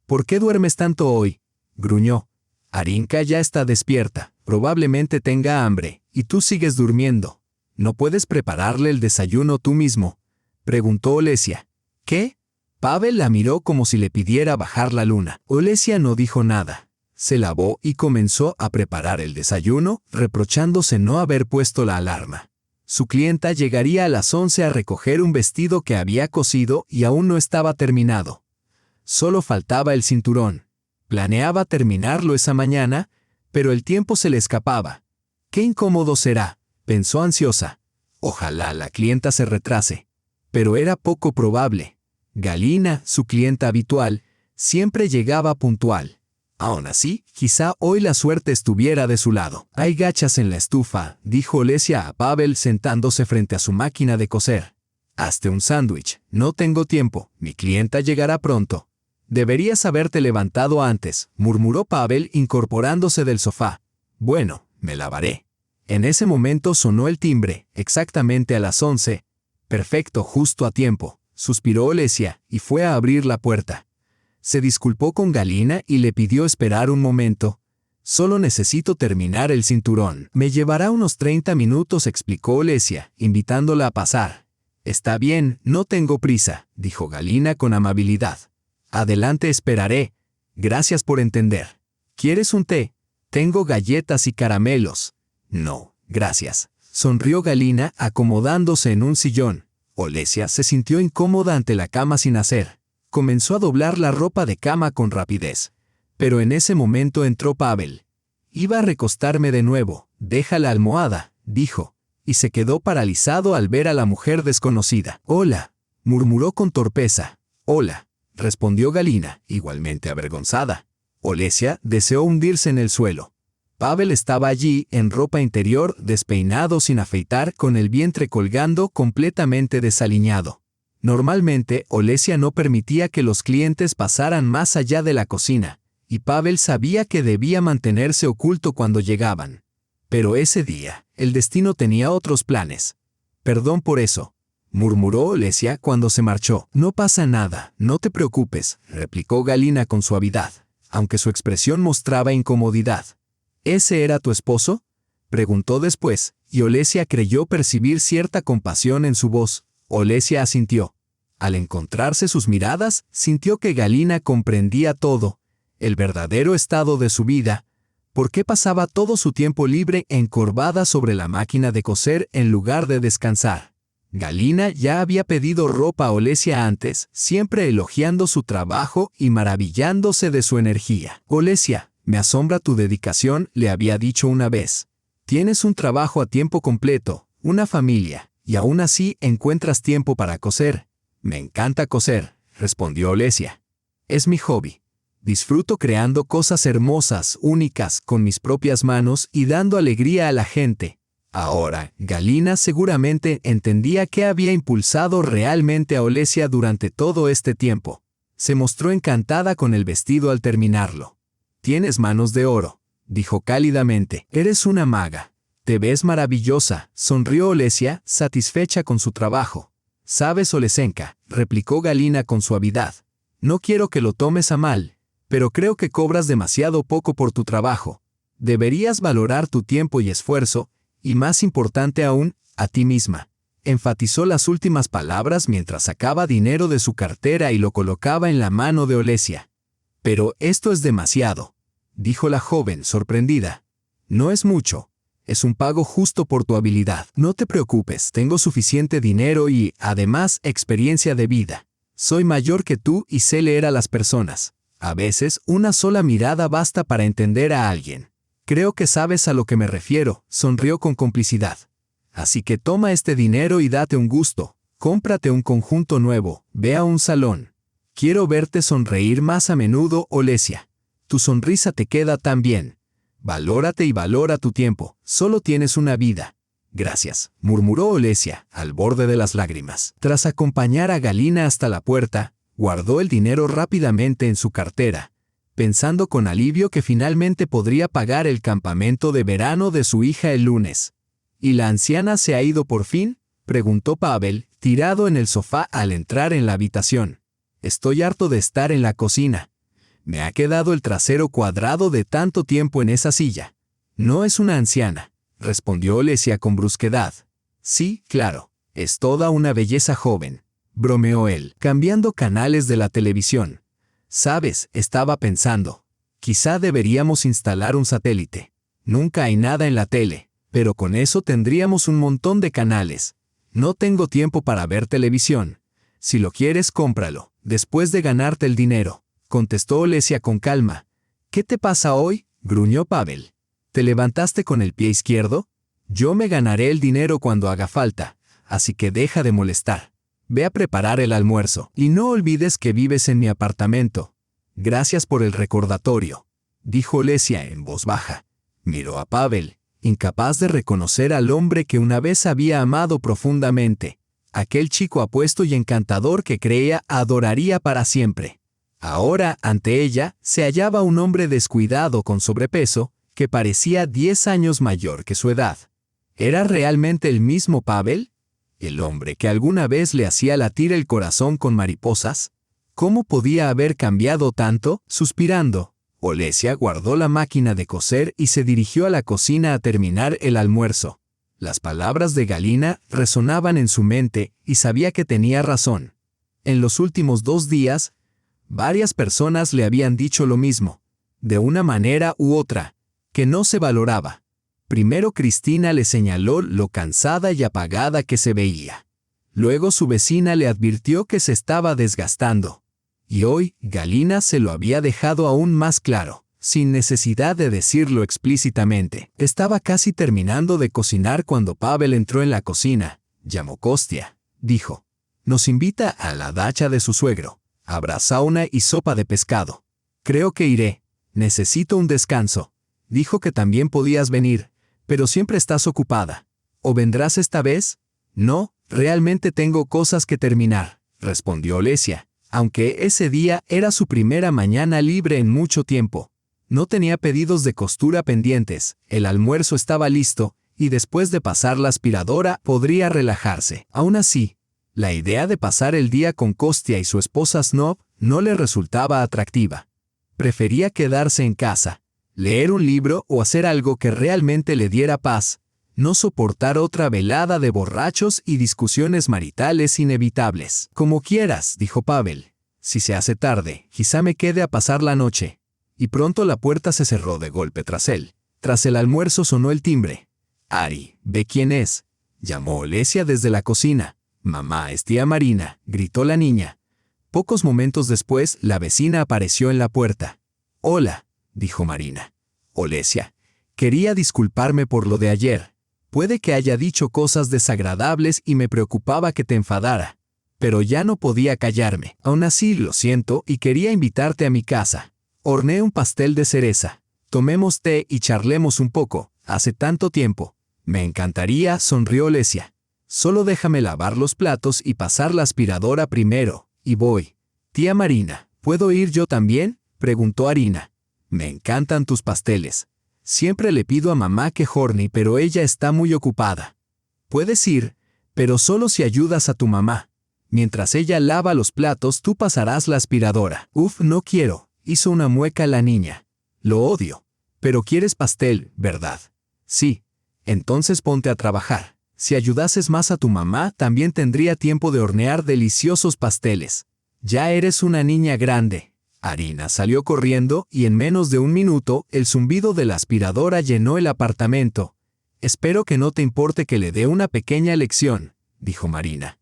¿Por qué duermes tanto hoy?, gruñó. Arinka ya está despierta, probablemente tenga hambre, y tú sigues durmiendo. ¿No puedes prepararle el desayuno tú mismo?, preguntó Olesia. ¿Qué? Pavel la miró como si le pidiera bajar la luna. Olesia no dijo nada. Se lavó y comenzó a preparar el desayuno, reprochándose no haber puesto la alarma. Su clienta llegaría a las 11 a recoger un vestido que había cosido y aún no estaba terminado. Solo faltaba el cinturón. Planeaba terminarlo esa mañana, pero el tiempo se le escapaba. «Qué incómodo será», pensó ansiosa. «Ojalá la clienta se retrase». Pero era poco probable. Galina, su clienta habitual, siempre llegaba puntual. Aún así, quizá hoy la suerte estuviera de su lado. «Hay gachas en la estufa», dijo Olesia a Pavel sentándose frente a su máquina de coser. «Hazte un sándwich. No tengo tiempo. Mi clienta llegará pronto». «Deberías haberte levantado antes», murmuró Pavel incorporándose del sofá. «Bueno, me lavaré». En ese momento sonó el timbre, exactamente a las 11. «Perfecto, justo a tiempo», suspiró Olesia y fue a abrir la puerta. Se disculpó con Galina y le pidió esperar un momento. «Solo necesito terminar el cinturón». «Me llevará unos 30 minutos», explicó Olesia, invitándola a pasar. «Está bien, no tengo prisa», dijo Galina con amabilidad. «Adelante, esperaré. Gracias por entender. ¿Quieres un té? Tengo galletas y caramelos». «No, gracias», sonrió Galina acomodándose en un sillón. Olesia se sintió incómoda ante la cama sin hacer. Comenzó a doblar la ropa de cama con rapidez. Pero en ese momento entró Pavel. «Iba a recostarme de nuevo. Deja la almohada», dijo, y se quedó paralizado al ver a la mujer desconocida. «Hola», murmuró con torpeza. «Hola», respondió Galina, igualmente avergonzada. Olesia deseó hundirse en el suelo. Pavel estaba allí, en ropa interior, despeinado sin afeitar, con el vientre colgando completamente desaliñado. Normalmente, Olesia no permitía que los clientes pasaran más allá de la cocina, y Pavel sabía que debía mantenerse oculto cuando llegaban. Pero ese día, el destino tenía otros planes. «Perdón por eso», murmuró Olesia cuando se marchó. «No pasa nada, no te preocupes», replicó Galina con suavidad. aunque su expresión mostraba incomodidad. ¿Ese era tu esposo?, preguntó después, y Olesia creyó percibir cierta compasión en su voz. Olesia asintió. Al encontrarse sus miradas, sintió que Galina comprendía todo, el verdadero estado de su vida, por qué pasaba todo su tiempo libre encorvada sobre la máquina de coser en lugar de descansar. Galina ya había pedido ropa a Olesia antes, siempre elogiando su trabajo y maravillándose de su energía. Olesia, me asombra tu dedicación, le había dicho una vez. Tienes un trabajo a tiempo completo, una familia, y aún así encuentras tiempo para coser. Me encanta coser, respondió Olesia. Es mi hobby. Disfruto creando cosas hermosas, únicas, con mis propias manos y dando alegría a la gente. Ahora, Galina seguramente entendía qué había impulsado realmente a Olesia durante todo este tiempo. Se mostró encantada con el vestido al terminarlo. Tienes manos de oro, dijo cálidamente. Eres una maga. Te ves maravillosa, sonrió Olesia, satisfecha con su trabajo. Sabes, Olesenka, replicó Galina con suavidad. No quiero que lo tomes a mal, pero creo que cobras demasiado poco por tu trabajo. Deberías valorar tu tiempo y esfuerzo, y más importante aún, a ti misma. Enfatizó las últimas palabras mientras sacaba dinero de su cartera y lo colocaba en la mano de Olesia. Pero esto es demasiado, dijo la joven, sorprendida. No es mucho. Es un pago justo por tu habilidad. No te preocupes, tengo suficiente dinero y, además, experiencia de vida. Soy mayor que tú y sé leer a las personas. A veces, una sola mirada basta para entender a alguien. Creo que sabes a lo que me refiero, sonrió con complicidad. Así que toma este dinero y date un gusto. Cómprate un conjunto nuevo, ve a un salón. Quiero verte sonreír más a menudo, Olesia. Tu sonrisa te queda tan bien. Valórate y valora tu tiempo, solo tienes una vida. Gracias, murmuró Olesia, al borde de las lágrimas. Tras acompañar a Galina hasta la puerta, guardó el dinero rápidamente en su cartera, pensando con alivio que finalmente podría pagar el campamento de verano de su hija el lunes. ¿Y la anciana se ha ido por fin?, preguntó Pavel, tirado en el sofá al entrar en la habitación. Estoy harto de estar en la cocina. Me ha quedado el trasero cuadrado de tanto tiempo en esa silla. No es una anciana, respondió Olesia con brusquedad. Sí, claro, es toda una belleza joven, bromeó él, cambiando canales de la televisión. Sabes, estaba pensando, quizá deberíamos instalar un satélite. Nunca hay nada en la tele, pero con eso tendríamos un montón de canales. No tengo tiempo para ver televisión. Si lo quieres, cómpralo, después de ganarte el dinero, contestó Olesia con calma. ¿Qué te pasa hoy?, gruñó Pavel. ¿Te levantaste con el pie izquierdo? Yo me ganaré el dinero cuando haga falta, así que deja de molestar. Ve a preparar el almuerzo, y no olvides que vives en mi apartamento. Gracias por el recordatorio, dijo Olesia en voz baja. Miró a Pavel, incapaz de reconocer al hombre que una vez había amado profundamente, aquel chico apuesto y encantador que creía adoraría para siempre. Ahora, ante ella, se hallaba un hombre descuidado con sobrepeso, que parecía 10 años mayor que su edad. ¿Era realmente el mismo Pavel? ¿El hombre que alguna vez le hacía latir el corazón con mariposas? ¿Cómo podía haber cambiado tanto? Suspirando, Olesia guardó la máquina de coser y se dirigió a la cocina a terminar el almuerzo. Las palabras de Galina resonaban en su mente y sabía que tenía razón. En los últimos 2 días, varias personas le habían dicho lo mismo, de una manera u otra, que no se valoraba. Primero Cristina le señaló lo cansada y apagada que se veía. Luego su vecina le advirtió que se estaba desgastando. Y hoy, Galina se lo había dejado aún más claro, sin necesidad de decirlo explícitamente. Estaba casi terminando de cocinar cuando Pavel entró en la cocina. Llamó Kostia, dijo. Nos invita a la dacha de su suegro. Habrá sauna y sopa de pescado. Creo que iré. Necesito un descanso. Dijo que también podías venir, pero siempre estás ocupada. ¿O vendrás esta vez? No, realmente tengo cosas que terminar, respondió Olesia, aunque ese día era su primera mañana libre en mucho tiempo. No tenía pedidos de costura pendientes, el almuerzo estaba listo, y después de pasar la aspiradora podría relajarse. Aún así, la idea de pasar el día con Kostia y su esposa Snob no le resultaba atractiva. Prefería quedarse en casa, leer un libro o hacer algo que realmente le diera paz, no soportar otra velada de borrachos y discusiones maritales inevitables. Como quieras, dijo Pavel. Si se hace tarde, quizá me quede a pasar la noche. Y pronto la puerta se cerró de golpe tras él. Tras el almuerzo sonó el timbre. Ari, ve quién es, llamó Olesia desde la cocina. Mamá, es tía Marina, gritó la niña. Pocos momentos después, la vecina apareció en la puerta. Hola, dijo Marina. Olesia, quería disculparme por lo de ayer. Puede que haya dicho cosas desagradables y me preocupaba que te enfadara. Pero ya no podía callarme. Aún así, lo siento y quería invitarte a mi casa. Horneé un pastel de cereza. Tomemos té y charlemos un poco. Hace tanto tiempo. Me encantaría, sonrió Olesia. Solo déjame lavar los platos y pasar la aspiradora primero, y voy. Tía Marina, ¿puedo ir yo también?, preguntó Arina. Me encantan tus pasteles. Siempre le pido a mamá que hornee, pero ella está muy ocupada. Puedes ir, pero solo si ayudas a tu mamá. Mientras ella lava los platos, tú pasarás la aspiradora. Uf, no quiero, hizo una mueca la niña. Lo odio. Pero quieres pastel, ¿verdad? Sí. Entonces ponte a trabajar. Si ayudases más a tu mamá, también tendría tiempo de hornear deliciosos pasteles. Ya eres una niña grande. Arina salió corriendo y en menos de un minuto el zumbido de la aspiradora llenó el apartamento. Espero que no te importe que le dé una pequeña lección, dijo Marina.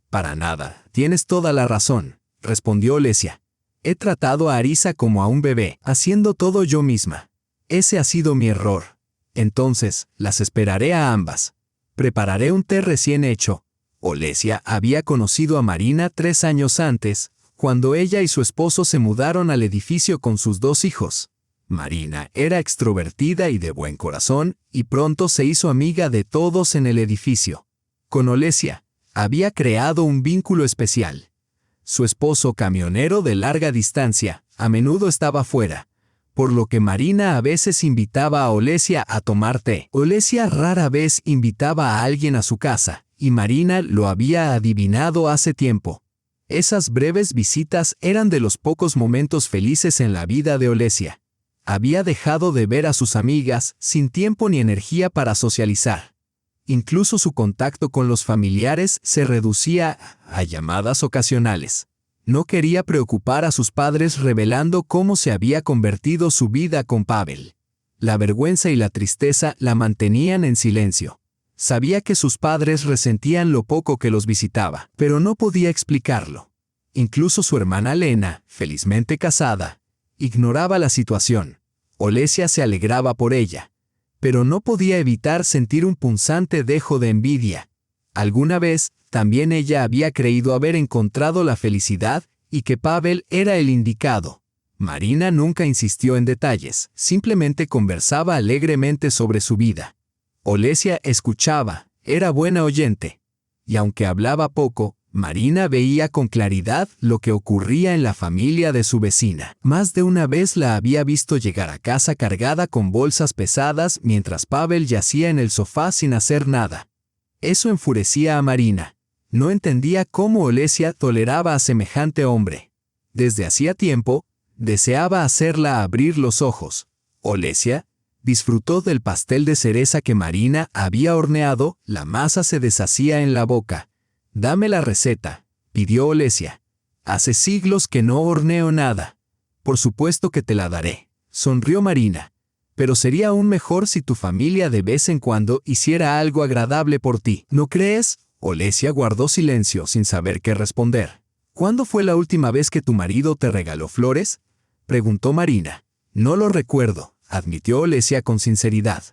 Para nada, tienes toda la razón, respondió Olesia. He tratado a Arisa como a un bebé, haciendo todo yo misma. Ese ha sido mi error. Entonces, las esperaré a ambas. Prepararé un té recién hecho. Olesia había conocido a Marina 3 años antes, cuando ella y su esposo se mudaron al edificio con sus 2 hijos. Marina era extrovertida y de buen corazón, y pronto se hizo amiga de todos en el edificio. Con Olesia, había creado un vínculo especial. Su esposo, camionero de larga distancia, a menudo estaba fuera, por lo que Marina a veces invitaba a Olesia a tomar té. Olesia rara vez invitaba a alguien a su casa, y Marina lo había adivinado hace tiempo. Esas breves visitas eran de los pocos momentos felices en la vida de Olesia. Había dejado de ver a sus amigas, sin tiempo ni energía para socializar. Incluso su contacto con los familiares se reducía a llamadas ocasionales. No quería preocupar a sus padres revelando cómo se había convertido su vida con Pavel. La vergüenza y la tristeza la mantenían en silencio. Sabía que sus padres resentían lo poco que los visitaba, pero no podía explicarlo. Incluso su hermana Lena, felizmente casada, ignoraba la situación. Olesia se alegraba por ella, pero no podía evitar sentir un punzante dejo de envidia. Alguna vez, también ella había creído haber encontrado la felicidad y que Pavel era el indicado. Marina nunca insistió en detalles, simplemente conversaba alegremente sobre su vida. Olesia escuchaba, era buena oyente. Y aunque hablaba poco, Marina veía con claridad lo que ocurría en la familia de su vecina. Más de una vez la había visto llegar a casa cargada con bolsas pesadas mientras Pavel yacía en el sofá sin hacer nada. Eso enfurecía a Marina. No entendía cómo Olesia toleraba a semejante hombre. Desde hacía tiempo, deseaba hacerla abrir los ojos. Olesia disfrutó del pastel de cereza que Marina había horneado, la masa se deshacía en la boca. «Dame la receta», pidió Olesia. «Hace siglos que no horneo nada». «Por supuesto que te la daré», sonrió Marina. «Pero sería aún mejor si tu familia de vez en cuando hiciera algo agradable por ti, ¿no crees?». Olesia guardó silencio sin saber qué responder. «¿Cuándo fue la última vez que tu marido te regaló flores?», preguntó Marina. «No lo recuerdo», admitió Olesia con sinceridad.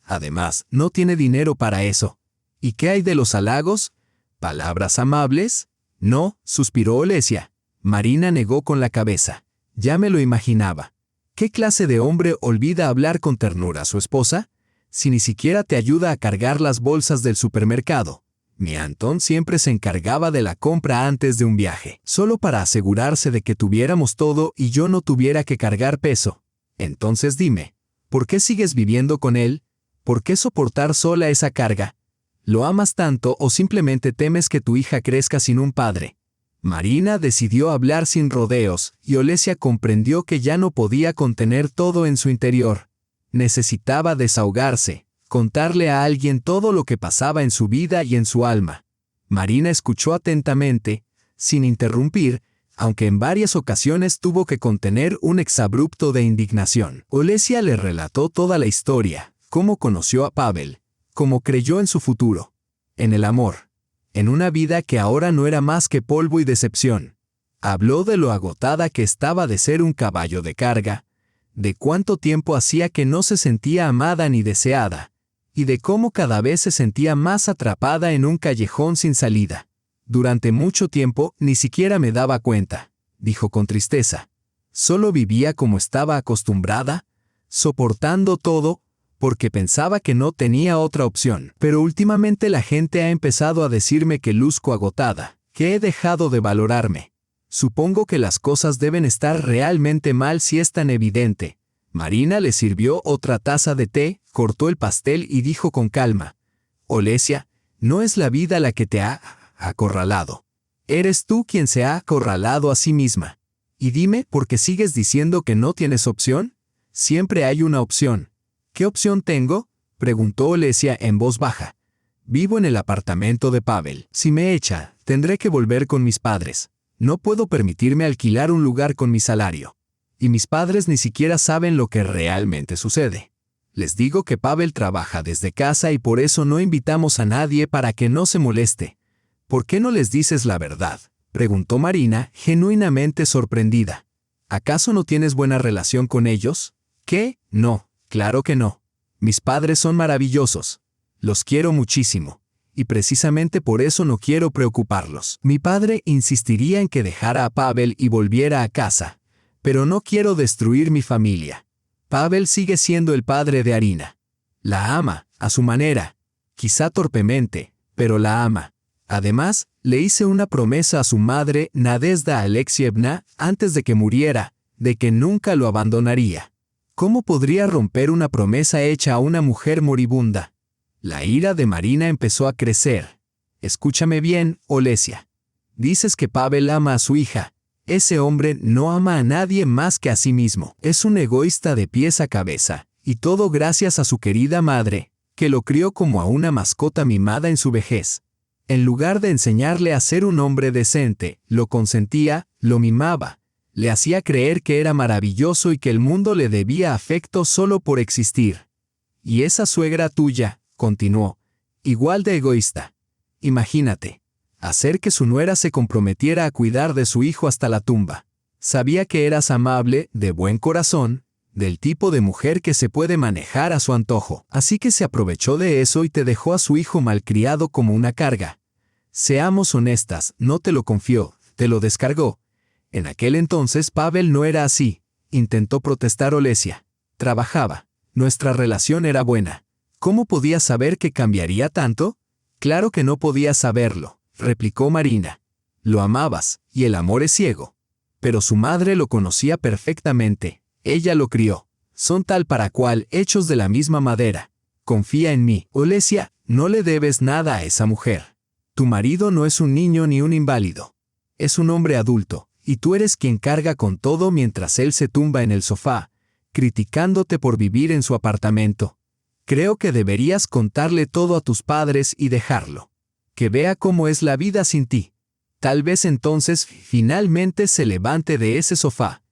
«Además, no tiene dinero para eso». «¿Y qué hay de los halagos? ¿Palabras amables?». «No», suspiró Olesia. Marina negó con la cabeza. «Ya me lo imaginaba». «¿Qué clase de hombre olvida hablar con ternura a su esposa? Si ni siquiera te ayuda a cargar las bolsas del supermercado». Mi Antón siempre se encargaba de la compra antes de un viaje, solo para asegurarse de que tuviéramos todo y yo no tuviera que cargar peso. Entonces dime, ¿por qué sigues viviendo con él? ¿Por qué soportar sola esa carga? ¿Lo amas tanto o simplemente temes que tu hija crezca sin un padre? Marina decidió hablar sin rodeos, y Olesia comprendió que ya no podía contener todo en su interior. Necesitaba desahogarse, contarle a alguien todo lo que pasaba en su vida y en su alma. Marina escuchó atentamente, sin interrumpir, aunque en varias ocasiones tuvo que contener un exabrupto de indignación. Olesia le relató toda la historia, cómo conoció a Pavel, cómo creyó en su futuro, en el amor, en una vida que ahora no era más que polvo y decepción. Habló de lo agotada que estaba de ser un caballo de carga, de cuánto tiempo hacía que no se sentía amada ni deseada, y de cómo cada vez se sentía más atrapada en un callejón sin salida. Durante mucho tiempo ni siquiera me daba cuenta, dijo con tristeza. Solo vivía como estaba acostumbrada, soportando todo, porque pensaba que no tenía otra opción. Pero últimamente la gente ha empezado a decirme que luzco agotada, que he dejado de valorarme. Supongo que las cosas deben estar realmente mal si es tan evidente. Marina le sirvió otra taza de té, cortó el pastel y dijo con calma: Olesia, no es la vida la que te ha acorralado. Eres tú quien se ha acorralado a sí misma. Y dime, ¿por qué sigues diciendo que no tienes opción? Siempre hay una opción. ¿Qué opción tengo?, preguntó Olesia en voz baja. Vivo en el apartamento de Pavel. Si me echa, tendré que volver con mis padres. No puedo permitirme alquilar un lugar con mi salario. Y mis padres ni siquiera saben lo que realmente sucede. Les digo que Pavel trabaja desde casa y por eso no invitamos a nadie para que no se moleste. ¿Por qué no les dices la verdad?, preguntó Marina, genuinamente sorprendida. ¿Acaso no tienes buena relación con ellos? ¿Qué? No, claro que no. Mis padres son maravillosos. Los quiero muchísimo. Y precisamente por eso no quiero preocuparlos. Mi padre insistiría en que dejara a Pavel y volviera a casa. Pero no quiero destruir mi familia. Pavel sigue siendo el padre de Arina. La ama, a su manera. Quizá torpemente, pero la ama. Además, le hice una promesa a su madre, Nadezhda Alexievna, antes de que muriera, de que nunca lo abandonaría. ¿Cómo podría romper una promesa hecha a una mujer moribunda? La ira de Marina empezó a crecer. Escúchame bien, Olesia. Dices que Pavel ama a su hija. Ese hombre no ama a nadie más que a sí mismo. Es un egoísta de pies a cabeza, y todo gracias a su querida madre, que lo crió como a una mascota mimada en su vejez. En lugar de enseñarle a ser un hombre decente, lo consentía, lo mimaba, le hacía creer que era maravilloso y que el mundo le debía afecto solo por existir. Y esa suegra tuya, continuó, igual de egoísta. Imagínate, hacer que su nuera se comprometiera a cuidar de su hijo hasta la tumba. Sabía que eras amable, de buen corazón, del tipo de mujer que se puede manejar a su antojo. Así que se aprovechó de eso y te dejó a su hijo malcriado como una carga. Seamos honestas, no te lo confió, te lo descargó. En aquel entonces Pavel no era así, intentó protestar Olesia. Trabajaba, nuestra relación era buena. ¿Cómo podías saber que cambiaría tanto? Claro que no podías saberlo, replicó Marina. Lo amabas, y el amor es ciego. Pero su madre lo conocía perfectamente, ella lo crió. Son tal para cual, hechos de la misma madera. Confía en mí, Olesia, no le debes nada a esa mujer. Tu marido no es un niño ni un inválido. Es un hombre adulto, y tú eres quien carga con todo mientras él se tumba en el sofá, criticándote por vivir en su apartamento. Creo que deberías contarle todo a tus padres y dejarlo. Que vea cómo es la vida sin ti. Tal vez entonces finalmente se levante de ese sofá.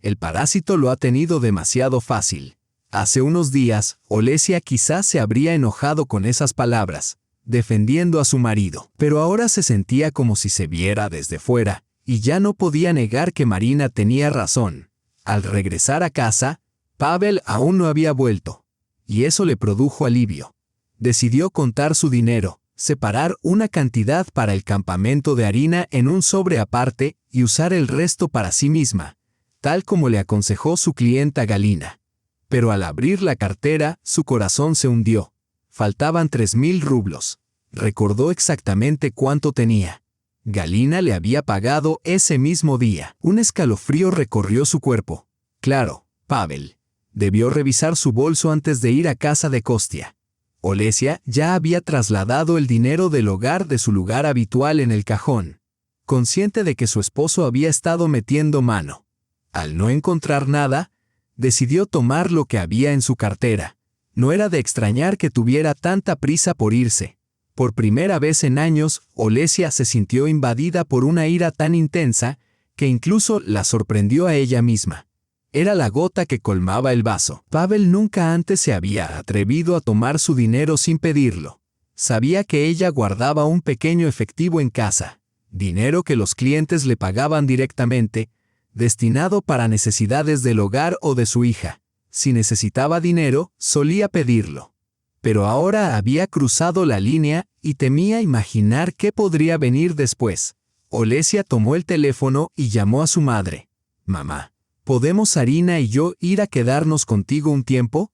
El parásito lo ha tenido demasiado fácil. Hace unos días, Olesia quizás se habría enojado con esas palabras, defendiendo a su marido, pero ahora se sentía como si se viera desde fuera, y ya no podía negar que Marina tenía razón. Al regresar a casa, Pavel aún no había vuelto, y eso le produjo alivio. Decidió contar su dinero, separar una cantidad para el campamento de Arina en un sobre aparte y usar el resto para sí misma, tal como le aconsejó su clienta Galina. Pero al abrir la cartera, su corazón se hundió. Faltaban 3.000 rublos. Recordó exactamente cuánto tenía. Galina le había pagado ese mismo día. Un escalofrío recorrió su cuerpo. Claro, Pavel debió revisar su bolso antes de ir a casa de Kostia. Olesia ya había trasladado el dinero del hogar de su lugar habitual en el cajón. consciente de que su esposo había estado metiendo mano. Al no encontrar nada, decidió tomar lo que había en su cartera. No era de extrañar que tuviera tanta prisa por irse. Por primera vez en años, Olesia se sintió invadida por una ira tan intensa que incluso la sorprendió a ella misma. Era la gota que colmaba el vaso. Pavel nunca antes se había atrevido a tomar su dinero sin pedirlo. Sabía que ella guardaba un pequeño efectivo en casa, dinero que los clientes le pagaban directamente, destinado para necesidades del hogar o de su hija. Si necesitaba dinero, solía pedirlo. Pero ahora había cruzado la línea y temía imaginar qué podría venir después. Olesia tomó el teléfono y llamó a su madre. «Mamá, ¿podemos Arina y yo ir a quedarnos contigo un tiempo?»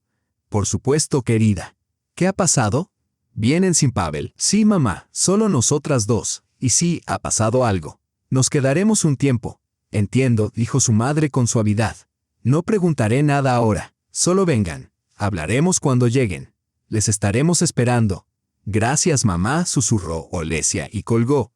«Por supuesto, querida». «¿Qué ha pasado?» «¿Vienen sin Pavel?» «Sí, mamá, solo nosotras dos. Y sí, ha pasado algo. Nos quedaremos un tiempo». «Entiendo», dijo su madre con suavidad. «No preguntaré nada ahora. Solo vengan. Hablaremos cuando lleguen. Les estaremos esperando». «Gracias, mamá», susurró Olesia y colgó.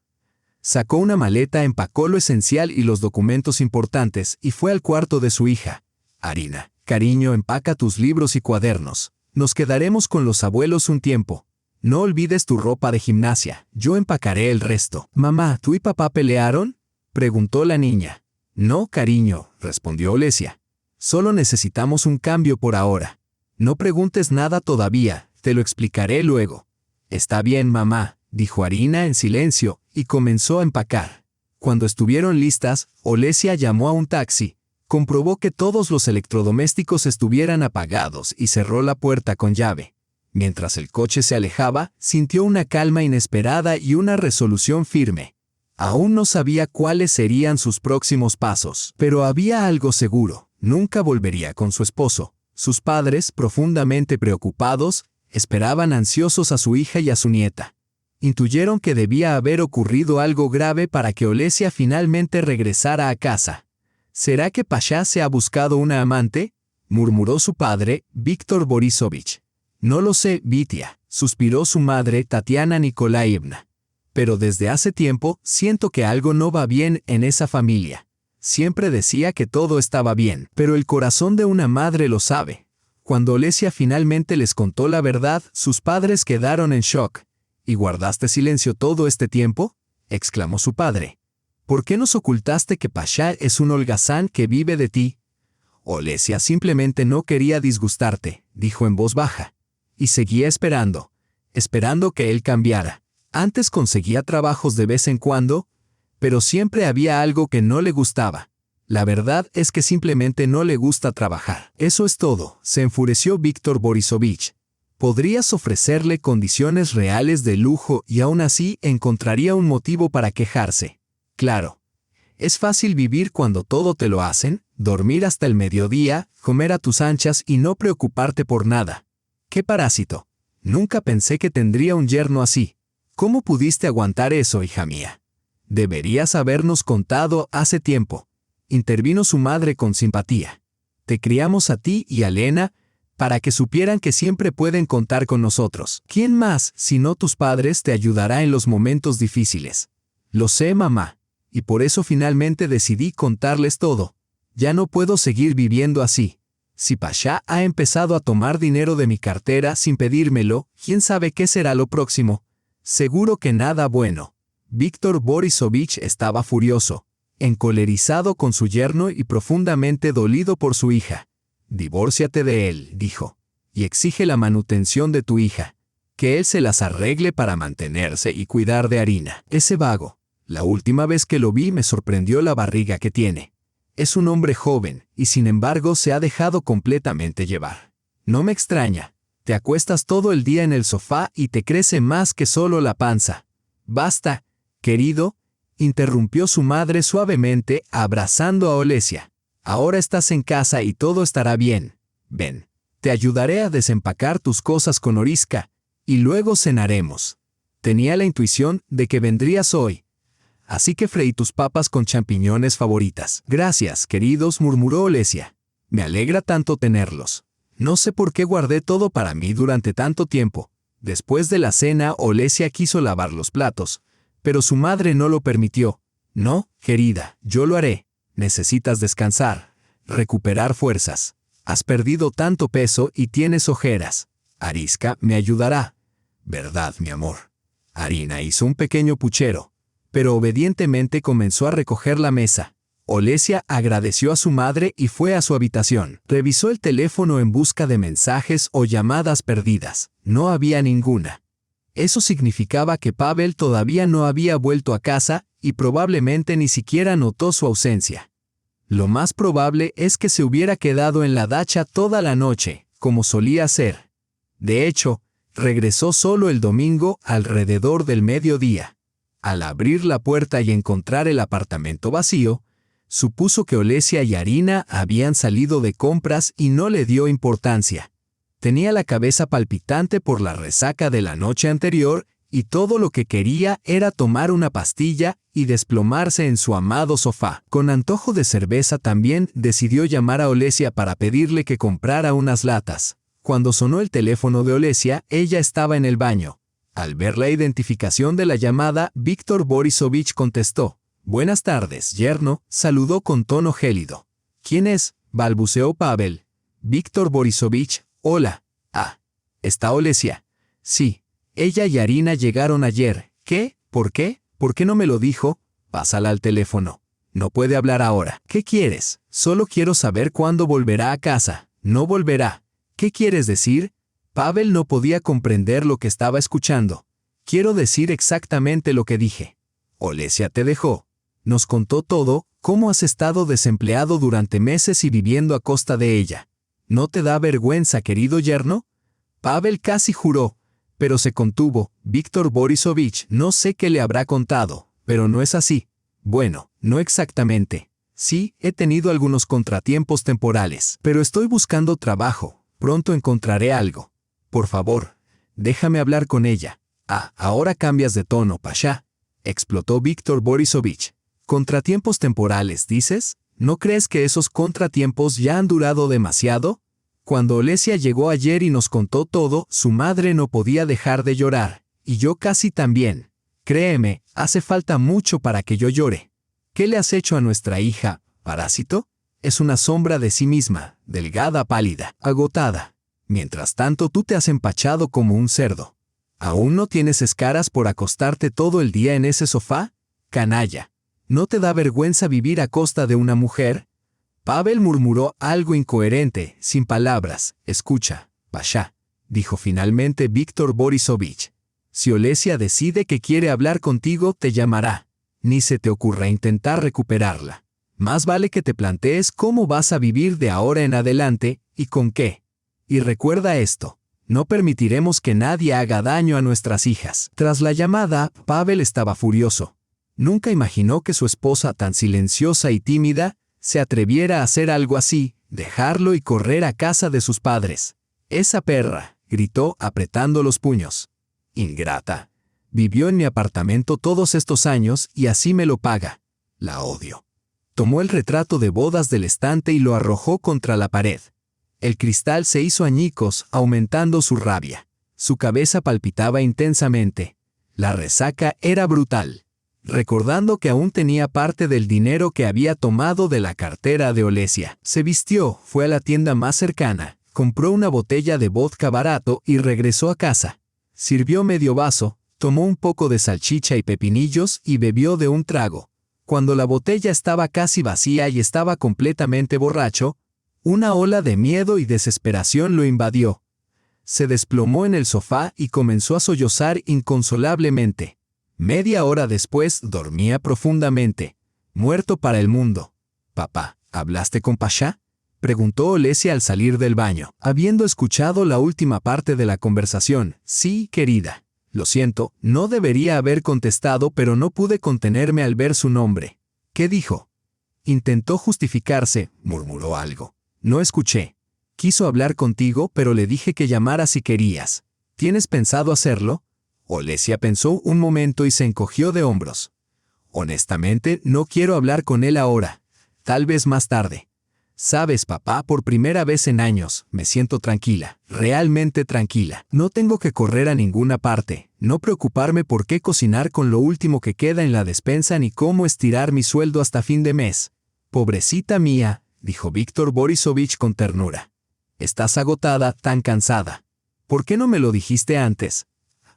Sacó una maleta, empacó lo esencial y los documentos importantes y fue al cuarto de su hija. «Arina, cariño, empaca tus libros y cuadernos. Nos quedaremos con los abuelos un tiempo. No olvides tu ropa de gimnasia. Yo empacaré el resto». «Mamá, ¿tú y papá pelearon?», preguntó la niña. «No, cariño», respondió Olesia. «Solo necesitamos un cambio por ahora. No preguntes nada todavía, te lo explicaré luego». «Está bien, mamá», dijo Arina en silencio, y comenzó a empacar. Cuando estuvieron listas, Olesia llamó a un taxi, comprobó que todos los electrodomésticos estuvieran apagados y cerró la puerta con llave. Mientras el coche se alejaba, sintió una calma inesperada y una resolución firme. Aún no sabía cuáles serían sus próximos pasos, pero había algo seguro: nunca volvería con su esposo. Sus padres, profundamente preocupados, esperaban ansiosos a su hija y a su nieta. Intuyeron que debía haber ocurrido algo grave para que Olesia finalmente regresara a casa. «¿Será que Pasha se ha buscado una amante?», murmuró su padre, Víctor Borisovich. «No lo sé, Vitia», suspiró su madre, Tatiana Nikolaevna. «Pero desde hace tiempo siento que algo no va bien en esa familia. Siempre decía que todo estaba bien, pero el corazón de una madre lo sabe». Cuando Olesia finalmente les contó la verdad, sus padres quedaron en shock. «¿Y guardaste silencio todo este tiempo?», exclamó su padre. «¿Por qué nos ocultaste que Pasha es un holgazán que vive de ti?». «Olesia simplemente no quería disgustarte», dijo en voz baja. «Y seguía esperando que él cambiara. Antes conseguía trabajos de vez en cuando, pero siempre había algo que no le gustaba. La verdad es que simplemente no le gusta trabajar. Eso es todo», se enfureció Víctor Borisovich. «Podrías ofrecerle condiciones reales de lujo y aún así encontraría un motivo para quejarse. Claro, es fácil vivir cuando todo te lo hacen, dormir hasta el mediodía, comer a tus anchas y no preocuparte por nada. ¡Qué parásito! Nunca pensé que tendría un yerno así. ¿Cómo pudiste aguantar eso, hija mía? Deberías habernos contado hace tiempo», intervino su madre con simpatía. «Te criamos a ti y a Lena para que supieran que siempre pueden contar con nosotros. ¿Quién más, sino tus padres, te ayudará en los momentos difíciles?». «Lo sé, mamá, y por eso finalmente decidí contarles todo. Ya no puedo seguir viviendo así. Si Pasha ha empezado a tomar dinero de mi cartera sin pedírmelo, ¿quién sabe qué será lo próximo? Seguro que nada bueno». Víctor Borisovich estaba furioso, encolerizado con su yerno y profundamente dolido por su hija. «Divórciate de él», dijo, «y exige la manutención de tu hija. Que él se las arregle para mantenerse y cuidar de Arina. Ese vago. La última vez que lo vi me sorprendió la barriga que tiene. Es un hombre joven y sin embargo se ha dejado completamente llevar. No me extraña. Te acuestas todo el día en el sofá y te crece más que solo la panza». «Basta, querido», interrumpió su madre suavemente, abrazando a Olesia. «Ahora estás en casa y todo estará bien. Ven, te ayudaré a desempacar tus cosas con Oriska, y luego cenaremos. Tenía la intuición de que vendrías hoy. Así que freí tus papas con champiñones favoritas». «Gracias, queridos», murmuró Olesia. «Me alegra tanto tenerlos. No sé por qué guardé todo para mí durante tanto tiempo». Después de la cena, Olesia quiso lavar los platos, pero su madre no lo permitió. No, querida, yo lo haré. Necesitas descansar, recuperar fuerzas. Has perdido tanto peso y tienes ojeras. Arisca me ayudará. ¿Verdad, mi amor? Arina hizo un pequeño puchero, pero obedientemente comenzó a recoger la mesa. Olesia agradeció a su madre y fue a su habitación. Revisó el teléfono en busca de mensajes o llamadas perdidas. No había ninguna. Eso significaba que Pavel todavía no había vuelto a casa y probablemente ni siquiera notó su ausencia. Lo más probable es que se hubiera quedado en la dacha toda la noche, como solía hacer. De hecho, regresó solo el domingo alrededor del mediodía. Al abrir la puerta y encontrar el apartamento vacío, supuso que Olesia y Arina habían salido de compras y no le dio importancia. Tenía la cabeza palpitante por la resaca de la noche anterior y todo lo que quería era tomar una pastilla y desplomarse en su amado sofá. Con antojo de cerveza también decidió llamar a Olesia para pedirle que comprara unas latas. Cuando sonó el teléfono de Olesia, ella estaba en el baño. Al ver la identificación de la llamada, Víctor Borisovich contestó. «Buenas tardes, yerno», saludó con tono gélido. «¿Quién es?», balbuceó Pavel. «Víctor Borisovich, hola». «Ah, ¿está Olesia?». «Sí. Ella y Arina llegaron ayer». «¿Qué? ¿Por qué? ¿Por qué no me lo dijo?». «Pásala al teléfono». «No puede hablar ahora». «¿Qué quieres?». «Solo quiero saber cuándo volverá a casa». «No volverá». «¿Qué quieres decir?». Pavel no podía comprender lo que estaba escuchando. «Quiero decir exactamente lo que dije». «Olesia te dejó. Nos contó todo, cómo has estado desempleado durante meses y viviendo a costa de ella. ¿No te da vergüenza, querido yerno?». Pavel casi juró, pero se contuvo. «Víctor Borisovich, no sé qué le habrá contado, pero no es así». «Bueno, no exactamente. Sí, he tenido algunos contratiempos temporales, pero estoy buscando trabajo. Pronto encontraré algo. Por favor, déjame hablar con ella». «Ah, ahora cambias de tono, Pasha», explotó Víctor Borisovich. «¿Contratiempos temporales, dices? ¿No crees que esos contratiempos ya han durado demasiado? Cuando Olesia llegó ayer y nos contó todo, su madre no podía dejar de llorar, y yo casi también. Créeme, hace falta mucho para que yo llore. ¿Qué le has hecho a nuestra hija, parásito? Es una sombra de sí misma, delgada, pálida, agotada. Mientras tanto tú te has empachado como un cerdo. ¿Aún no tienes escaras por acostarte todo el día en ese sofá? Canalla. ¿No te da vergüenza vivir a costa de una mujer?». Pavel murmuró algo incoherente, sin palabras. «Escucha, Pasha», dijo finalmente Víctor Borisovich. «Si Olesia decide que quiere hablar contigo, te llamará. Ni se te ocurra intentar recuperarla. Más vale que te plantees cómo vas a vivir de ahora en adelante y con qué. Y recuerda esto. No permitiremos que nadie haga daño a nuestras hijas». Tras la llamada, Pavel estaba furioso. Nunca imaginó que su esposa, tan silenciosa y tímida, se atreviera a hacer algo así, dejarlo y correr a casa de sus padres. «Esa perra», gritó apretando los puños. «Ingrata. Vivió en mi apartamento todos estos años y así me lo paga. La odio». Tomó el retrato de bodas del estante y lo arrojó contra la pared. El cristal se hizo añicos, aumentando su rabia. Su cabeza palpitaba intensamente. La resaca era brutal. Recordando que aún tenía parte del dinero que había tomado de la cartera de Olesia, se vistió, fue a la tienda más cercana, compró una botella de vodka barato y regresó a casa. Sirvió medio vaso, tomó un poco de salchicha y pepinillos y bebió de un trago. Cuando la botella estaba casi vacía y estaba completamente borracho, una ola de miedo y desesperación lo invadió. Se desplomó en el sofá y comenzó a sollozar inconsolablemente. Media hora después dormía profundamente, muerto para el mundo. «Papá, ¿hablaste con Pasha?», preguntó Olesia al salir del baño, habiendo escuchado la última parte de la conversación. «Sí, querida. Lo siento, no debería haber contestado, pero no pude contenerme al ver su nombre». «¿Qué dijo?». Intentó justificarse, murmuró algo. «No escuché. Quiso hablar contigo, pero le dije que llamaras si querías. ¿Tienes pensado hacerlo?». Olesia pensó un momento y se encogió de hombros. «Honestamente, no quiero hablar con él ahora. Tal vez más tarde. Sabes, papá, por primera vez en años, me siento tranquila, realmente tranquila. No tengo que correr a ninguna parte, No preocuparme por qué cocinar con lo último que queda en la despensa ni cómo estirar mi sueldo hasta fin de mes. Pobrecita mía, dijo Víctor Borisovich con ternura. Estás agotada, tan cansada. ¿Por qué no me lo dijiste antes?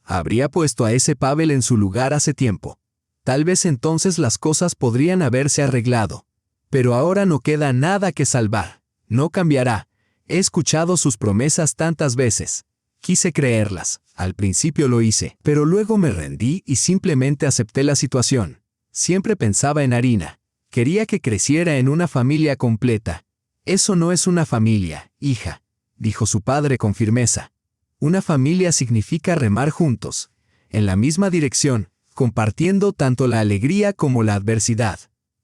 Habría puesto a ese Pavel en su lugar hace tiempo. Tal vez entonces las cosas podrían haberse arreglado. Pero ahora no queda nada que salvar. No cambiará. He escuchado sus promesas tantas veces. Quise creerlas. Al principio lo hice, pero luego me rendí y simplemente acepté la situación. Siempre pensaba en Arina. Quería que creciera en una familia completa. Eso no es una familia, hija, dijo su padre con firmeza. Una familia significa remar juntos, en la misma dirección, compartiendo tanto la alegría como la adversidad.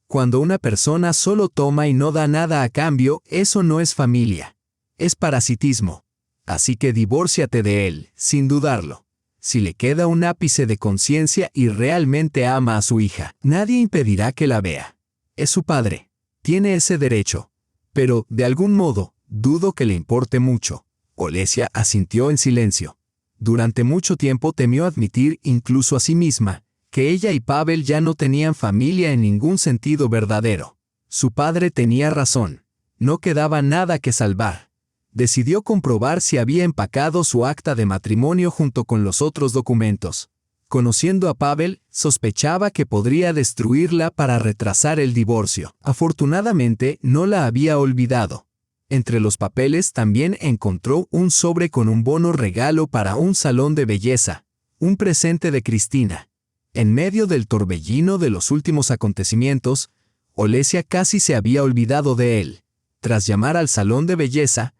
Cuando una persona solo toma y no da nada a cambio, eso no es familia. Es parasitismo. Así que divórciate de él, sin dudarlo. Si le queda un ápice de conciencia y realmente ama a su hija, nadie impedirá que la vea. Es su padre. Tiene ese derecho. Pero, de algún modo, dudo que le importe mucho. Olesia asintió en silencio. Durante mucho tiempo temió admitir, incluso a sí misma, que ella y Pavel ya no tenían familia en ningún sentido verdadero. Su padre tenía razón. No quedaba nada que salvar. Decidió comprobar si había empacado su acta de matrimonio junto con los otros documentos. Conociendo a Pavel, sospechaba que podría destruirla para retrasar el divorcio. Afortunadamente, no la había olvidado. Entre los papeles también encontró un sobre con un bono regalo para un salón de belleza, un presente de Cristina. En medio del torbellino de los últimos acontecimientos, Olesia casi se había olvidado de él. Tras llamar al salón de belleza,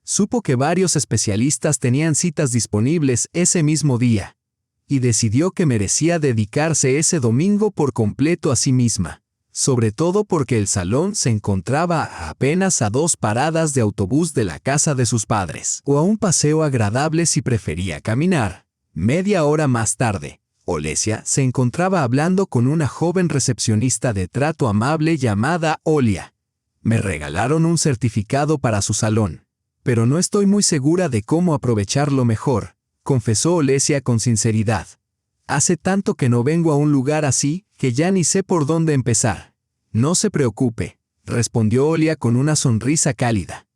supo que varios especialistas tenían citas disponibles ese mismo día, y decidió que merecía dedicarse ese domingo por completo a sí misma, sobre todo porque el salón se encontraba apenas a 2 paradas de autobús de la casa de sus padres, o a un paseo agradable si prefería caminar. Media hora más tarde, Olesia se encontraba hablando con una joven recepcionista de trato amable llamada Olia. Me regalaron un certificado para su salón. Pero no estoy muy segura de cómo aprovecharlo mejor, confesó Olesia con sinceridad. Hace tanto que no vengo a un lugar así, que ya ni sé por dónde empezar. No se preocupe, respondió Olia con una sonrisa cálida.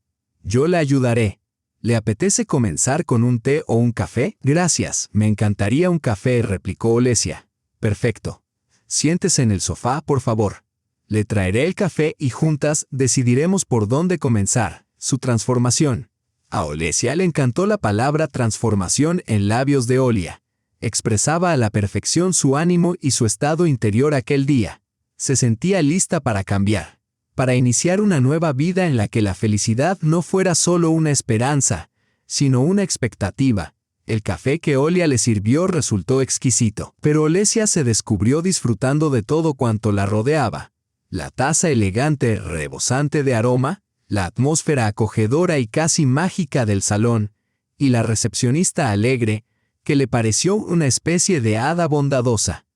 Yo la ayudaré. ¿Le apetece comenzar con un té o un café? Gracias, me encantaría un café, replicó Olesia. Perfecto. Siéntese en el sofá, por favor. Le traeré el café y juntas decidiremos por dónde comenzar. Su transformación. A Olesia le encantó la palabra transformación en labios de Olia. Expresaba a la perfección su ánimo y su estado interior aquel día. Se sentía lista para cambiar, para iniciar una nueva vida en la que la felicidad no fuera solo una esperanza, sino una expectativa. El café que Olia le sirvió resultó exquisito, pero Olesia se descubrió disfrutando de todo cuanto la rodeaba. La taza elegante, rebosante de aroma, la atmósfera acogedora y casi mágica del salón, y la recepcionista alegre, que le pareció una especie de hada bondadosa.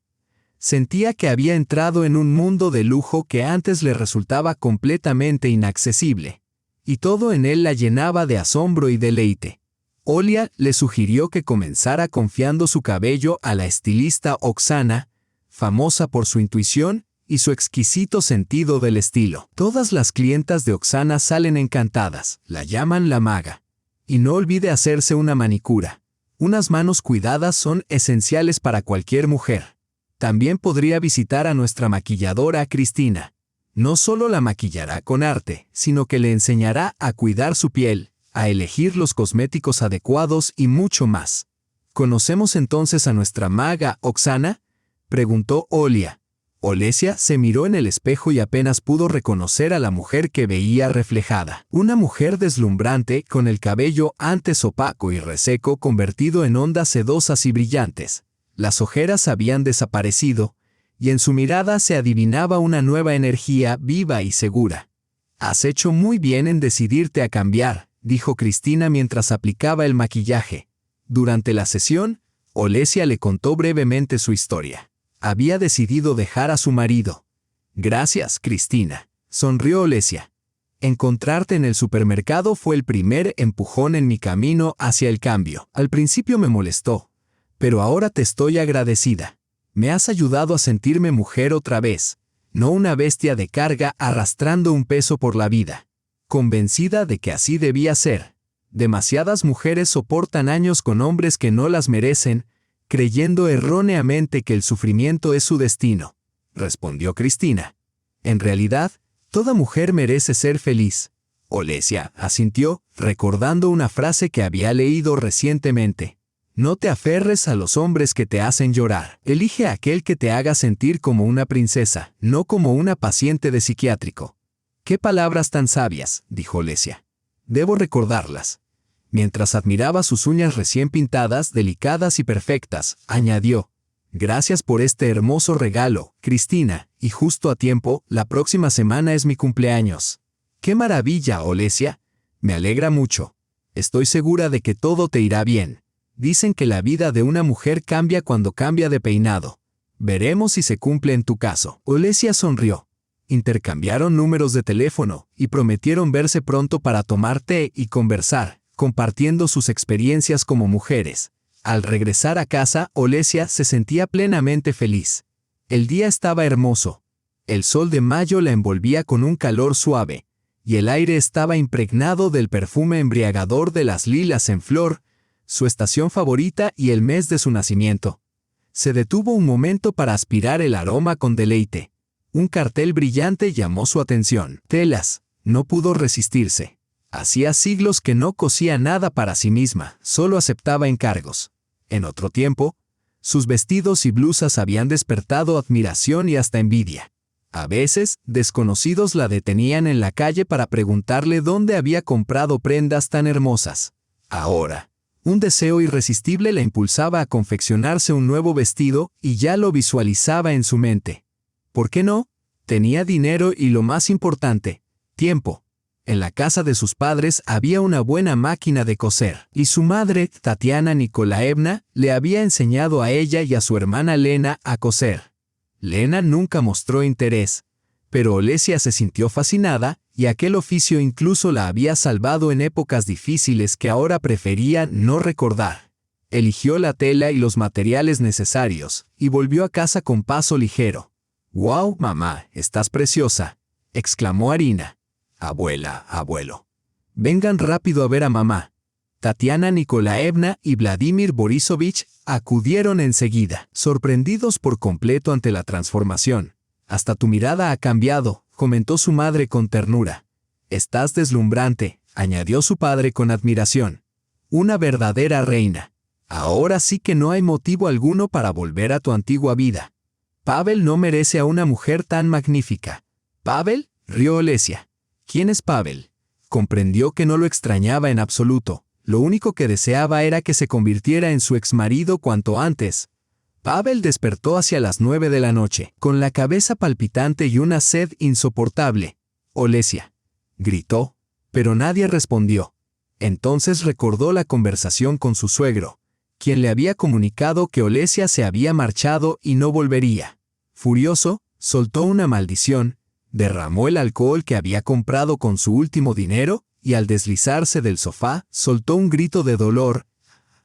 Sentía que había entrado en un mundo de lujo que antes le resultaba completamente inaccesible, y todo en él la llenaba de asombro y deleite. Olia le sugirió que comenzara confiando su cabello a la estilista Oksana, famosa por su intuición y su exquisito sentido del estilo. Todas las clientas de Oksana salen encantadas, la llaman la maga. Y no olvide hacerse una manicura. Unas manos cuidadas son esenciales para cualquier mujer. También podría visitar a nuestra maquilladora Cristina. No solo la maquillará con arte, sino que le enseñará a cuidar su piel, a elegir los cosméticos adecuados y mucho más. ¿Conocemos entonces a nuestra maga Oksana?, preguntó Olia. Olesia se miró en el espejo y apenas pudo reconocer a la mujer que veía reflejada. Una mujer deslumbrante, con el cabello antes opaco y reseco convertido en ondas sedosas y brillantes. Las ojeras habían desaparecido, y en su mirada se adivinaba una nueva energía viva y segura. «Has hecho muy bien en decidirte a cambiar», dijo Cristina mientras aplicaba el maquillaje. Durante la sesión, Olesia le contó brevemente su historia. Había decidido dejar a su marido. «Gracias, Cristina», sonrió Olesia. «Encontrarte en el supermercado fue el primer empujón en mi camino hacia el cambio. Al principio me molestó, Pero ahora te estoy agradecida. Me has ayudado a sentirme mujer otra vez, no una bestia de carga arrastrando un peso por la vida. Convencida de que así debía ser. Demasiadas mujeres soportan años con hombres que no las merecen, creyendo erróneamente que el sufrimiento es su destino, respondió Cristina. En realidad, toda mujer merece ser feliz. Olesia asintió, recordando una frase que había leído recientemente. No te aferres a los hombres que te hacen llorar. Elige a aquel que te haga sentir como una princesa, no como una paciente de psiquiátrico. «Qué palabras tan sabias», dijo Olesia. «Debo recordarlas». Mientras admiraba sus uñas recién pintadas, delicadas y perfectas, añadió: «Gracias por este hermoso regalo, Cristina, y justo a tiempo, la próxima semana es mi cumpleaños». «¡Qué maravilla, Olesia! Me alegra mucho. Estoy segura de que todo te irá bien. Dicen que la vida de una mujer cambia cuando cambia de peinado. Veremos si se cumple en tu caso». Olesia sonrió. Intercambiaron números de teléfono y prometieron verse pronto para tomar té y conversar, compartiendo sus experiencias como mujeres. Al regresar a casa, Olesia se sentía plenamente feliz. El día estaba hermoso. El sol de mayo la envolvía con un calor suave, y el aire estaba impregnado del perfume embriagador de las lilas en flor, su estación favorita y el mes de su nacimiento. Se detuvo un momento para aspirar el aroma con deleite. Un cartel brillante llamó su atención. Telas. No pudo resistirse. Hacía siglos que no cosía nada para sí misma, solo aceptaba encargos. En otro tiempo, sus vestidos y blusas habían despertado admiración y hasta envidia. A veces, desconocidos la detenían en la calle para preguntarle dónde había comprado prendas tan hermosas. Ahora, un deseo irresistible la impulsaba a confeccionarse un nuevo vestido y ya lo visualizaba en su mente. ¿Por qué no? Tenía dinero y, lo más importante, tiempo. En la casa de sus padres había una buena máquina de coser, y su madre, Tatiana Nikolaevna, le había enseñado a ella y a su hermana Lena a coser. Lena nunca mostró interés, pero Olesia se sintió fascinada, y aquel oficio incluso la había salvado en épocas difíciles que ahora prefería no recordar. Eligió la tela y los materiales necesarios, y volvió a casa con paso ligero. «¡Wow, mamá, estás preciosa!», exclamó Arina. «Abuela, abuelo. Vengan rápido a ver a mamá». Tatiana Nikolaevna y Vladimir Borisovich acudieron enseguida, sorprendidos por completo ante la transformación. «Hasta tu mirada ha cambiado», comentó su madre con ternura. «Estás deslumbrante», añadió su padre con admiración. «Una verdadera reina. Ahora sí que no hay motivo alguno para volver a tu antigua vida. Pavel no merece a una mujer tan magnífica». «¿Pavel?», rió Olesia. «¿Quién es Pavel?». Comprendió que no lo extrañaba en absoluto. Lo único que deseaba era que se convirtiera en su exmarido cuanto antes. Pavel despertó hacia las 9 de la noche, con la cabeza palpitante y una sed insoportable. «Olesia», gritó, pero nadie respondió. Entonces recordó la conversación con su suegro, quien le había comunicado que Olesia se había marchado y no volvería. Furioso, soltó una maldición, derramó el alcohol que había comprado con su último dinero y al deslizarse del sofá, soltó un grito de dolor.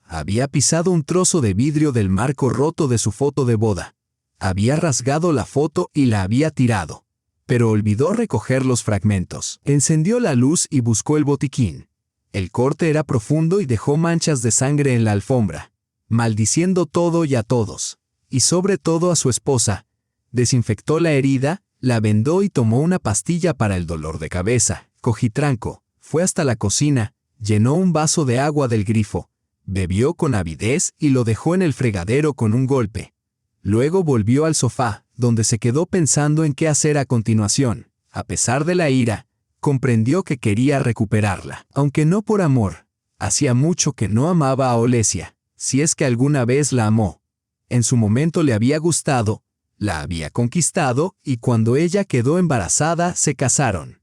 Había pisado un trozo de vidrio del marco roto de su foto de boda. Había rasgado la foto y la había tirado. Pero olvidó recoger los fragmentos. Encendió la luz y buscó el botiquín. El corte era profundo y dejó manchas de sangre en la alfombra. Maldiciendo todo y a todos, y sobre todo a su esposa, desinfectó la herida, la vendó y tomó una pastilla para el dolor de cabeza, cojitranco. Fue hasta la cocina, llenó un vaso de agua del grifo, bebió con avidez y lo dejó en el fregadero con un golpe. Luego volvió al sofá, donde se quedó pensando en qué hacer a continuación. A pesar de la ira, comprendió que quería recuperarla, aunque no por amor. Hacía mucho que no amaba a Olesia, si es que alguna vez la amó. En su momento le había gustado, la había conquistado y cuando ella quedó embarazada se casaron.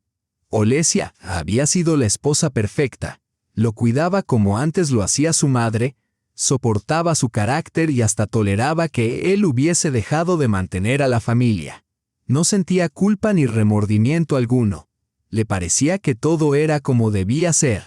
Olesia había sido la esposa perfecta, lo cuidaba como antes lo hacía su madre, soportaba su carácter y hasta toleraba que él hubiese dejado de mantener a la familia. No sentía culpa ni remordimiento alguno. Le parecía que todo era como debía ser.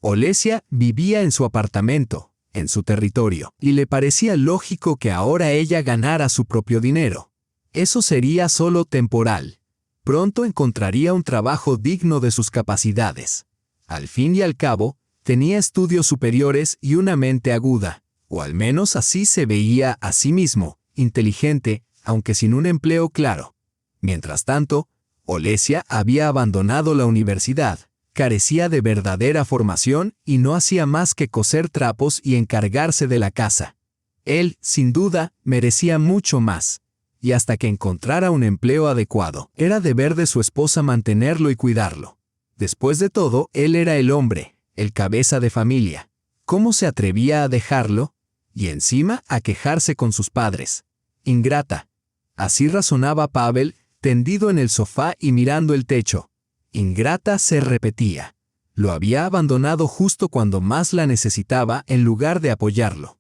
Olesia vivía en su apartamento, en su territorio, y le parecía lógico que ahora ella ganara su propio dinero. Eso sería solo temporal. Pronto encontraría un trabajo digno de sus capacidades. Al fin y al cabo, tenía estudios superiores y una mente aguda, o al menos así se veía a sí mismo, inteligente, aunque sin un empleo claro. Mientras tanto, Olesia había abandonado la universidad, carecía de verdadera formación y no hacía más que coser trapos y encargarse de la casa. Él, sin duda, merecía mucho más. Y hasta que encontrara un empleo adecuado, era deber de su esposa mantenerlo y cuidarlo. Después de todo, él era el hombre, el cabeza de familia. ¿Cómo se atrevía a dejarlo? Y encima a quejarse con sus padres. Ingrata. Así razonaba Pavel, tendido en el sofá y mirando el techo. Ingrata se repetía. Lo había abandonado justo cuando más la necesitaba en lugar de apoyarlo.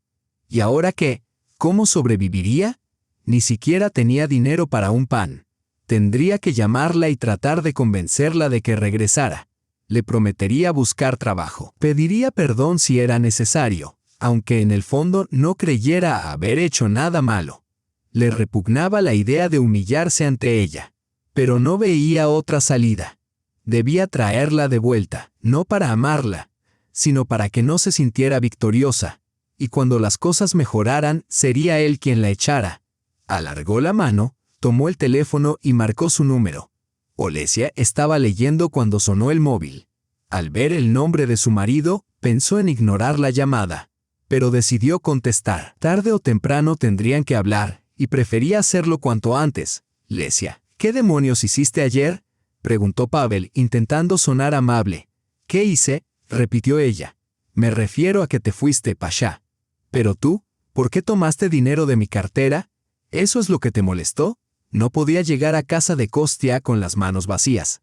¿Y ahora qué? ¿Cómo sobreviviría? Ni siquiera tenía dinero para un pan. Tendría que llamarla y tratar de convencerla de que regresara. Le prometería buscar trabajo. Pediría perdón si era necesario, aunque en el fondo no creyera haber hecho nada malo. Le repugnaba la idea de humillarse ante ella. Pero no veía otra salida. Debía traerla de vuelta, no para amarla, sino para que no se sintiera victoriosa. Y cuando las cosas mejoraran, sería él quien la echara. Alargó la mano, tomó el teléfono y marcó su número. Olesia estaba leyendo cuando sonó el móvil. Al ver el nombre de su marido, pensó en ignorar la llamada, pero decidió contestar. Tarde o temprano tendrían que hablar, y prefería hacerlo cuanto antes. Lesia, ¿qué demonios hiciste ayer?, preguntó Pavel, intentando sonar amable. ¿Qué hice?, repitió ella. Me refiero a que te fuiste, Pasha. Pero tú, ¿por qué tomaste dinero de mi cartera? ¿Eso es lo que te molestó? No podía llegar a casa de Kostia con las manos vacías.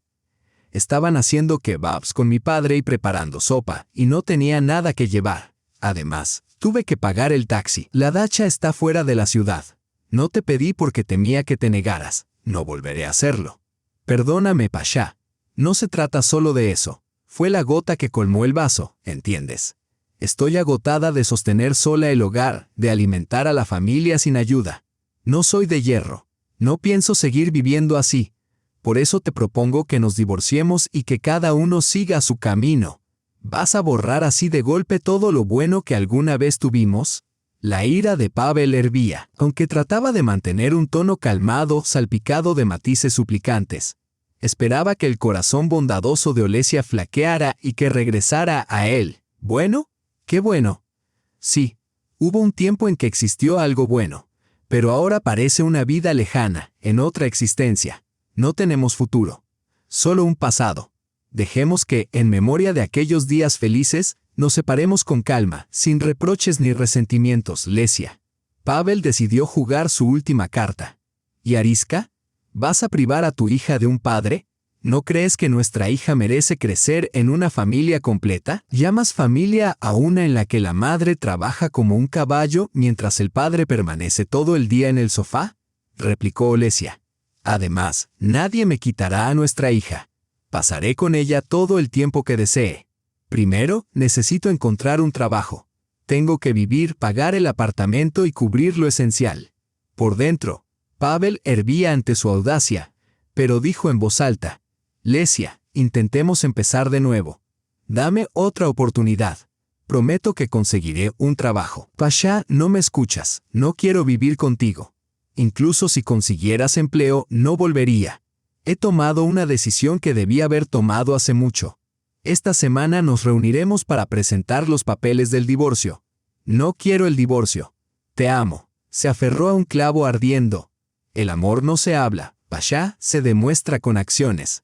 Estaban haciendo kebabs con mi padre y preparando sopa, y no tenía nada que llevar. Además, tuve que pagar el taxi. La dacha está fuera de la ciudad. No te pedí porque temía que te negaras. No volveré a hacerlo. Perdóname, Pasha. No se trata solo de eso. Fue la gota que colmó el vaso, ¿entiendes? Estoy agotada de sostener sola el hogar, de alimentar a la familia sin ayuda. No soy de hierro. No pienso seguir viviendo así. Por eso te propongo que nos divorciemos y que cada uno siga su camino. ¿Vas a borrar así de golpe todo lo bueno que alguna vez tuvimos? La ira de Pavel hervía, aunque trataba de mantener un tono calmado, salpicado de matices suplicantes. Esperaba que el corazón bondadoso de Olesia flaqueara y que regresara a él. ¿Bueno? ¿Qué bueno? Sí, hubo un tiempo en que existió algo bueno. Pero ahora parece una vida lejana, en otra existencia. No tenemos futuro. Solo un pasado. Dejemos que, en memoria de aquellos días felices, nos separemos con calma, sin reproches ni resentimientos, Lesia. Pavel decidió jugar su última carta. ¿Y Ariska? ¿Vas a privar a tu hija de un padre? ¿No crees que nuestra hija merece crecer en una familia completa? ¿Llamas familia a una en la que la madre trabaja como un caballo mientras el padre permanece todo el día en el sofá?, replicó Olesia. Además, nadie me quitará a nuestra hija. Pasaré con ella todo el tiempo que desee. Primero, necesito encontrar un trabajo. Tengo que vivir, pagar el apartamento y cubrir lo esencial. Por dentro, Pavel hervía ante su audacia, pero dijo en voz alta: Lesia, intentemos empezar de nuevo. Dame otra oportunidad. Prometo que conseguiré un trabajo. Pasha, no me escuchas. No quiero vivir contigo. Incluso si consiguieras empleo, no volvería. He tomado una decisión que debí haber tomado hace mucho. Esta semana nos reuniremos para presentar los papeles del divorcio. No quiero el divorcio. Te amo. Se aferró a un clavo ardiendo. El amor no se habla, Pasha, se demuestra con acciones.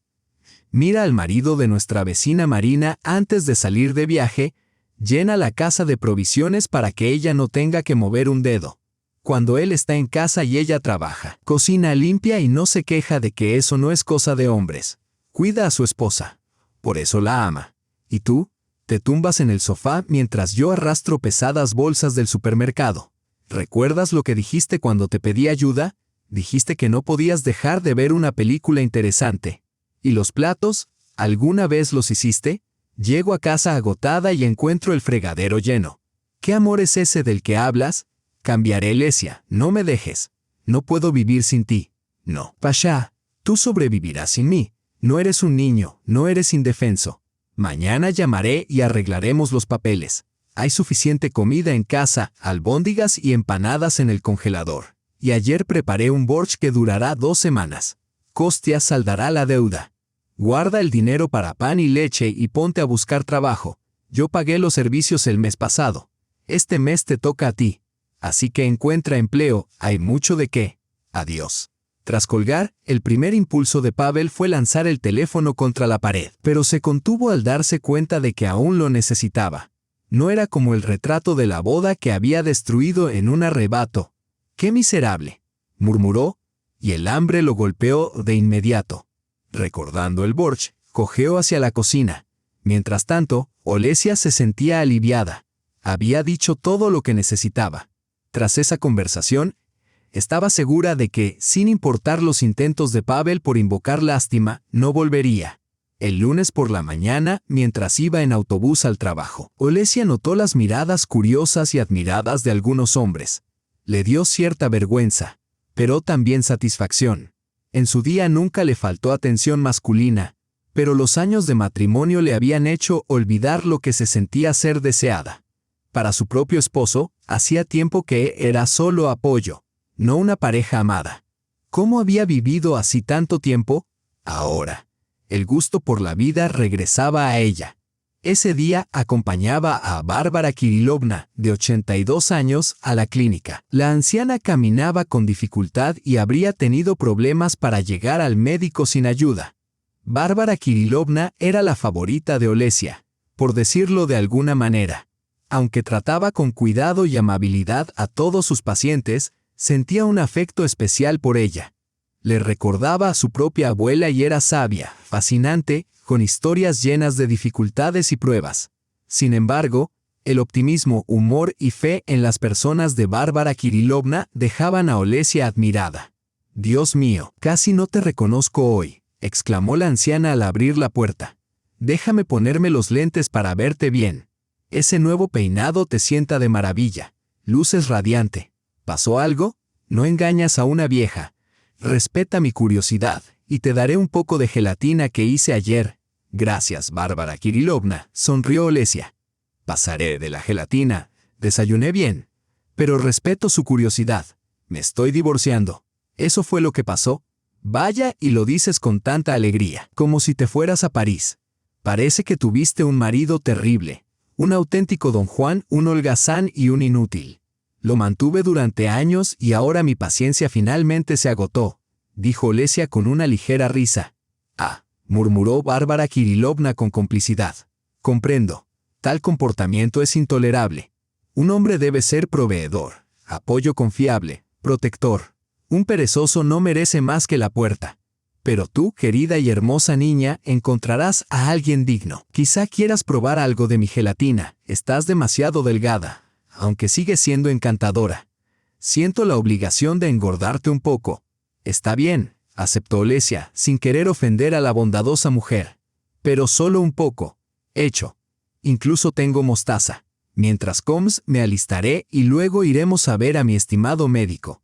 Mira al marido de nuestra vecina Marina antes de salir de viaje, llena la casa de provisiones para que ella no tenga que mover un dedo. Cuando él está en casa y ella trabaja, cocina limpia y no se queja de que eso no es cosa de hombres. Cuida a su esposa. Por eso la ama. ¿Y tú? Te tumbas en el sofá mientras yo arrastro pesadas bolsas del supermercado. ¿Recuerdas lo que dijiste cuando te pedí ayuda? Dijiste que no podías dejar de ver una película interesante. ¿Y los platos? ¿Alguna vez los hiciste? Llego a casa agotada y encuentro el fregadero lleno. ¿Qué amor es ese del que hablas? Cambiaré, Lesia, no me dejes. No puedo vivir sin ti. No. Pasha, tú sobrevivirás sin mí. No eres un niño, no eres indefenso. Mañana llamaré y arreglaremos los papeles. Hay suficiente comida en casa, albóndigas y empanadas en el congelador. Y ayer preparé un borsch que durará 2 semanas. Kostia saldará la deuda. Guarda el dinero para pan y leche y ponte a buscar trabajo. Yo pagué los servicios el mes pasado. Este mes te toca a ti. Así que encuentra empleo, hay mucho de qué. Adiós. Tras colgar, el primer impulso de Pavel fue lanzar el teléfono contra la pared, pero se contuvo al darse cuenta de que aún lo necesitaba. No era como el retrato de la boda que había destruido en un arrebato. ¡Qué miserable!, murmuró, y el hambre lo golpeó de inmediato. Recordando el borsch, cojeó hacia la cocina. Mientras tanto, Olesia se sentía aliviada. Había dicho todo lo que necesitaba. Tras esa conversación, estaba segura de que, sin importar los intentos de Pavel por invocar lástima, no volvería. El lunes por la mañana, mientras iba en autobús al trabajo, Olesia notó las miradas curiosas y admiradas de algunos hombres. Le dio cierta vergüenza, pero también satisfacción. En su día nunca le faltó atención masculina, pero los años de matrimonio le habían hecho olvidar lo que se sentía ser deseada. Para su propio esposo, hacía tiempo que era solo apoyo, no una pareja amada. ¿Cómo había vivido así tanto tiempo? Ahora, el gusto por la vida regresaba a ella. Ese día acompañaba a Bárbara Kirilovna, de 82 años, a la clínica. La anciana caminaba con dificultad y habría tenido problemas para llegar al médico sin ayuda. Bárbara Kirilovna era la favorita de Olesia, por decirlo de alguna manera. Aunque trataba con cuidado y amabilidad a todos sus pacientes, sentía un afecto especial por ella. Le recordaba a su propia abuela y era sabia, fascinante, con historias llenas de dificultades y pruebas. Sin embargo, el optimismo, humor y fe en las personas de Bárbara Kirilovna dejaban a Olesia admirada. «Dios mío, casi no te reconozco hoy», exclamó la anciana al abrir la puerta. «Déjame ponerme los lentes para verte bien. Ese nuevo peinado te sienta de maravilla. Luces radiante. ¿Pasó algo? No engañas a una vieja. Respeta mi curiosidad, y te daré un poco de gelatina que hice ayer». «Gracias, Bárbara Kirilovna», sonrió Olesia. «Pasaré de la gelatina. Desayuné bien. Pero respeto su curiosidad. Me estoy divorciando». «¿Eso fue lo que pasó? Vaya, y lo dices con tanta alegría, como si te fueras a París. Parece que tuviste un marido terrible. Un auténtico don Juan, un holgazán y un inútil. Lo mantuve durante años y ahora mi paciencia finalmente se agotó», dijo Olesia con una ligera risa. «Ah», murmuró Bárbara Kirilovna con complicidad. «Comprendo. Tal comportamiento es intolerable. Un hombre debe ser proveedor, apoyo confiable, protector. Un perezoso no merece más que la puerta. Pero tú, querida y hermosa niña, encontrarás a alguien digno. Quizá quieras probar algo de mi gelatina. Estás demasiado delgada, aunque sigues siendo encantadora. Siento la obligación de engordarte un poco». «Está bien», aceptó Olesia, sin querer ofender a la bondadosa mujer. «Pero solo un poco. Hecho. Incluso tengo mostaza. Mientras comes, me alistaré y luego iremos a ver a mi estimado médico.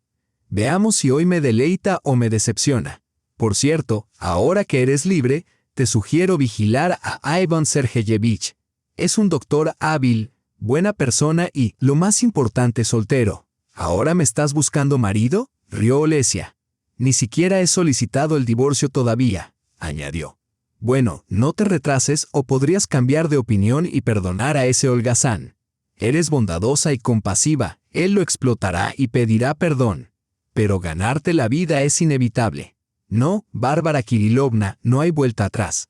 Veamos si hoy me deleita o me decepciona. Por cierto, ahora que eres libre, te sugiero vigilar a Ivan Sergeyevich. Es un doctor hábil, buena persona y, lo más importante, soltero». «¿Ahora me estás buscando marido?», rió Olesia. «Ni siquiera he solicitado el divorcio todavía», añadió. «Bueno, no te retrases o podrías cambiar de opinión y perdonar a ese holgazán. Eres bondadosa y compasiva, él lo explotará y pedirá perdón. Pero ganarte la vida es inevitable. No, Bárbara Kirilovna, no hay vuelta atrás».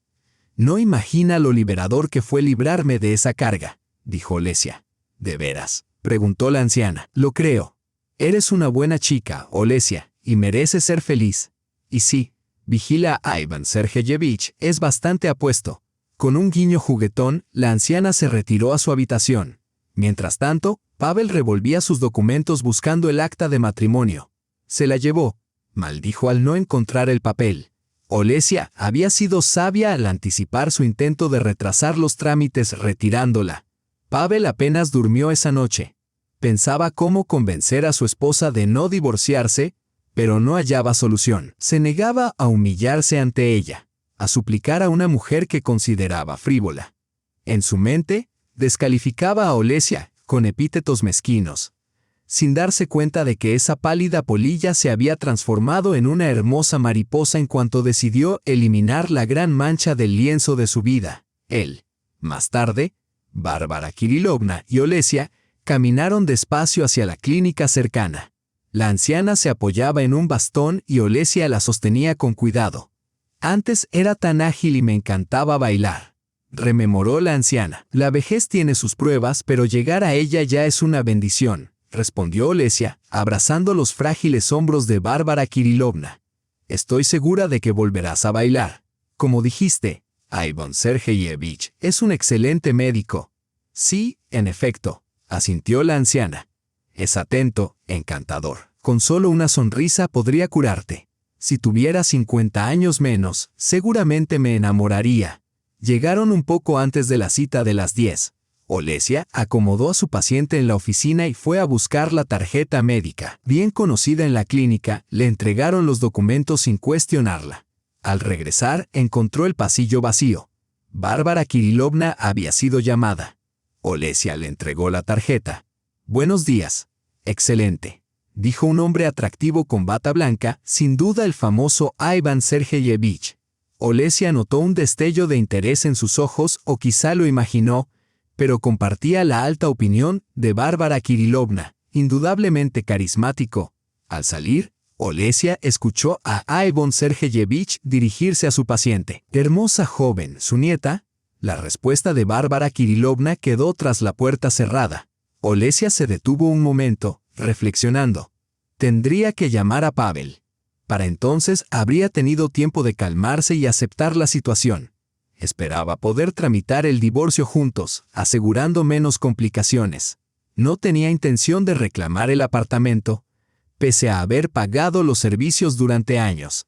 «No imagina lo liberador que fue librarme de esa carga», dijo Olesia. «¿De veras?», preguntó la anciana. «Lo creo. Eres una buena chica, Olesia, y mereces ser feliz. Y sí, vigila a Ivan Sergeyevich, es bastante apuesto». Con un guiño juguetón, la anciana se retiró a su habitación. Mientras tanto, Pavel revolvía sus documentos buscando el acta de matrimonio. Se la llevó. Maldijo al no encontrar el papel. Olesia había sido sabia al anticipar su intento de retrasar los trámites retirándola. Pavel apenas durmió esa noche. Pensaba cómo convencer a su esposa de no divorciarse, pero no hallaba solución. Se negaba a humillarse ante ella, a suplicar a una mujer que consideraba frívola. En su mente, descalificaba a Olesia con epítetos mezquinos, sin darse cuenta de que esa pálida polilla se había transformado en una hermosa mariposa en cuanto decidió eliminar la gran mancha del lienzo de su vida. Él. Más tarde, Bárbara Kirilovna y Olesia caminaron despacio hacia la clínica cercana. La anciana se apoyaba en un bastón y Olesia la sostenía con cuidado. Antes era tan ágil y me encantaba bailar, rememoró la anciana. La vejez tiene sus pruebas, pero llegar a ella ya es una bendición, respondió Olesia, abrazando los frágiles hombros de Bárbara Kirilovna. Estoy segura de que volverás a bailar. Como dijiste, Ivan Sergeyevich es un excelente médico. Sí, en efecto, asintió la anciana. Es atento, encantador. Con solo una sonrisa podría curarte. Si tuviera 50 años menos, seguramente me enamoraría. Llegaron un poco antes de la cita de las 10. Olesia acomodó a su paciente en la oficina y fue a buscar la tarjeta médica. Bien conocida en la clínica, le entregaron los documentos sin cuestionarla. Al regresar, encontró el pasillo vacío. Bárbara Kirilovna había sido llamada. Olesia le entregó la tarjeta. Buenos días. Excelente, dijo un hombre atractivo con bata blanca, sin duda el famoso Ivan Sergeyevich. Olesia notó un destello de interés en sus ojos, o quizá lo imaginó, pero compartía la alta opinión de Bárbara Kirilovna, indudablemente carismático. Al salir, Olesia escuchó a Ivan Sergeyevich dirigirse a su paciente. Hermosa joven, su nieta. La respuesta de Bárbara Kirilovna quedó tras la puerta cerrada. Olesia se detuvo un momento, reflexionando. Tendría que llamar a Pavel. Para entonces habría tenido tiempo de calmarse y aceptar la situación. Esperaba poder tramitar el divorcio juntos, asegurando menos complicaciones. No tenía intención de reclamar el apartamento, pese a haber pagado los servicios durante años.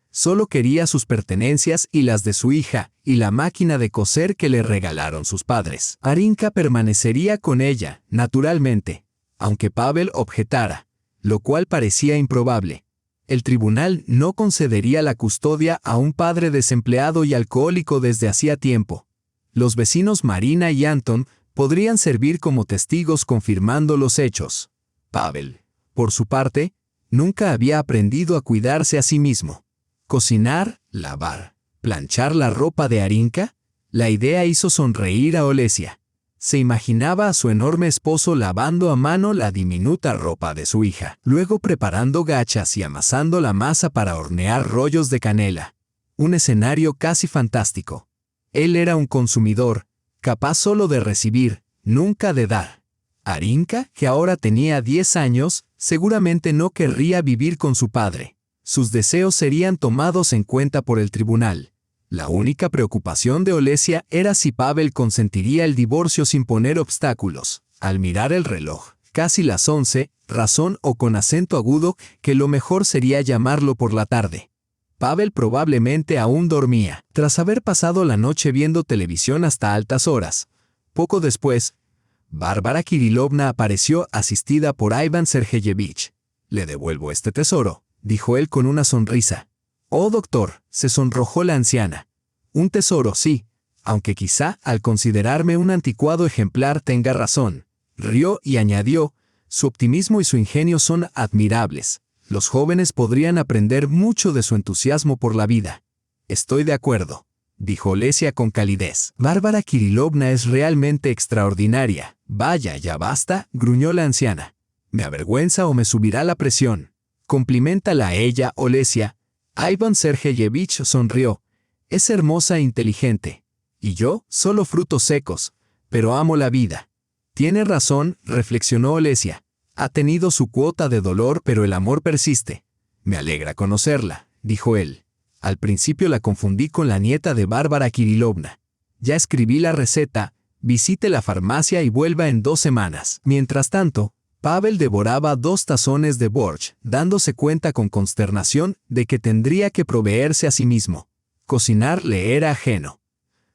Solo quería sus pertenencias y las de su hija, y la máquina de coser que le regalaron sus padres. Arinka permanecería con ella, naturalmente, aunque Pavel objetara, lo cual parecía improbable. El tribunal no concedería la custodia a un padre desempleado y alcohólico desde hacía tiempo. Los vecinos Marina y Anton podrían servir como testigos confirmando los hechos. Pavel, por su parte, nunca había aprendido a cuidarse a sí mismo. Cocinar, lavar, planchar la ropa de Arinka, la idea hizo sonreír a Olesia. Se imaginaba a su enorme esposo lavando a mano la diminuta ropa de su hija, luego preparando gachas y amasando la masa para hornear rollos de canela. Un escenario casi fantástico. Él era un consumidor, capaz solo de recibir, nunca de dar. Arinka, que ahora tenía 10 años, seguramente no querría vivir con su padre. Sus deseos serían tomados en cuenta por el tribunal. La única preocupación de Olesia era si Pavel consentiría el divorcio sin poner obstáculos. Al mirar el reloj, casi las 11, razón o con acento agudo que lo mejor sería llamarlo por la tarde. Pavel probablemente aún dormía, tras haber pasado la noche viendo televisión hasta altas horas. Poco después, Bárbara Kirilovna apareció asistida por Ivan Sergeyevich. «Le devuelvo este tesoro», dijo él con una sonrisa. «Oh, doctor», se sonrojó la anciana. «Un tesoro, sí, aunque quizá al considerarme un anticuado ejemplar tenga razón». Rió y añadió, «Su optimismo y su ingenio son admirables. Los jóvenes podrían aprender mucho de su entusiasmo por la vida». «Estoy de acuerdo», dijo Olesia con calidez. «Bárbara Kirilovna es realmente extraordinaria». «Vaya, ya basta», gruñó la anciana. «Me avergüenza o me subirá la presión». «Compliméntala a ella, Olesia». Ivan Sergeyevich sonrió. «Es hermosa e inteligente. Y yo, solo frutos secos. Pero amo la vida». «Tiene razón», reflexionó Olesia. «Ha tenido su cuota de dolor, pero el amor persiste». «Me alegra conocerla», dijo él. «Al principio la confundí con la nieta de Bárbara Kirilovna. Ya escribí la receta, visite la farmacia y vuelva en 2 semanas». Mientras tanto, Pavel devoraba 2 tazones de borsch, dándose cuenta con consternación de que tendría que proveerse a sí mismo. Cocinar le era ajeno.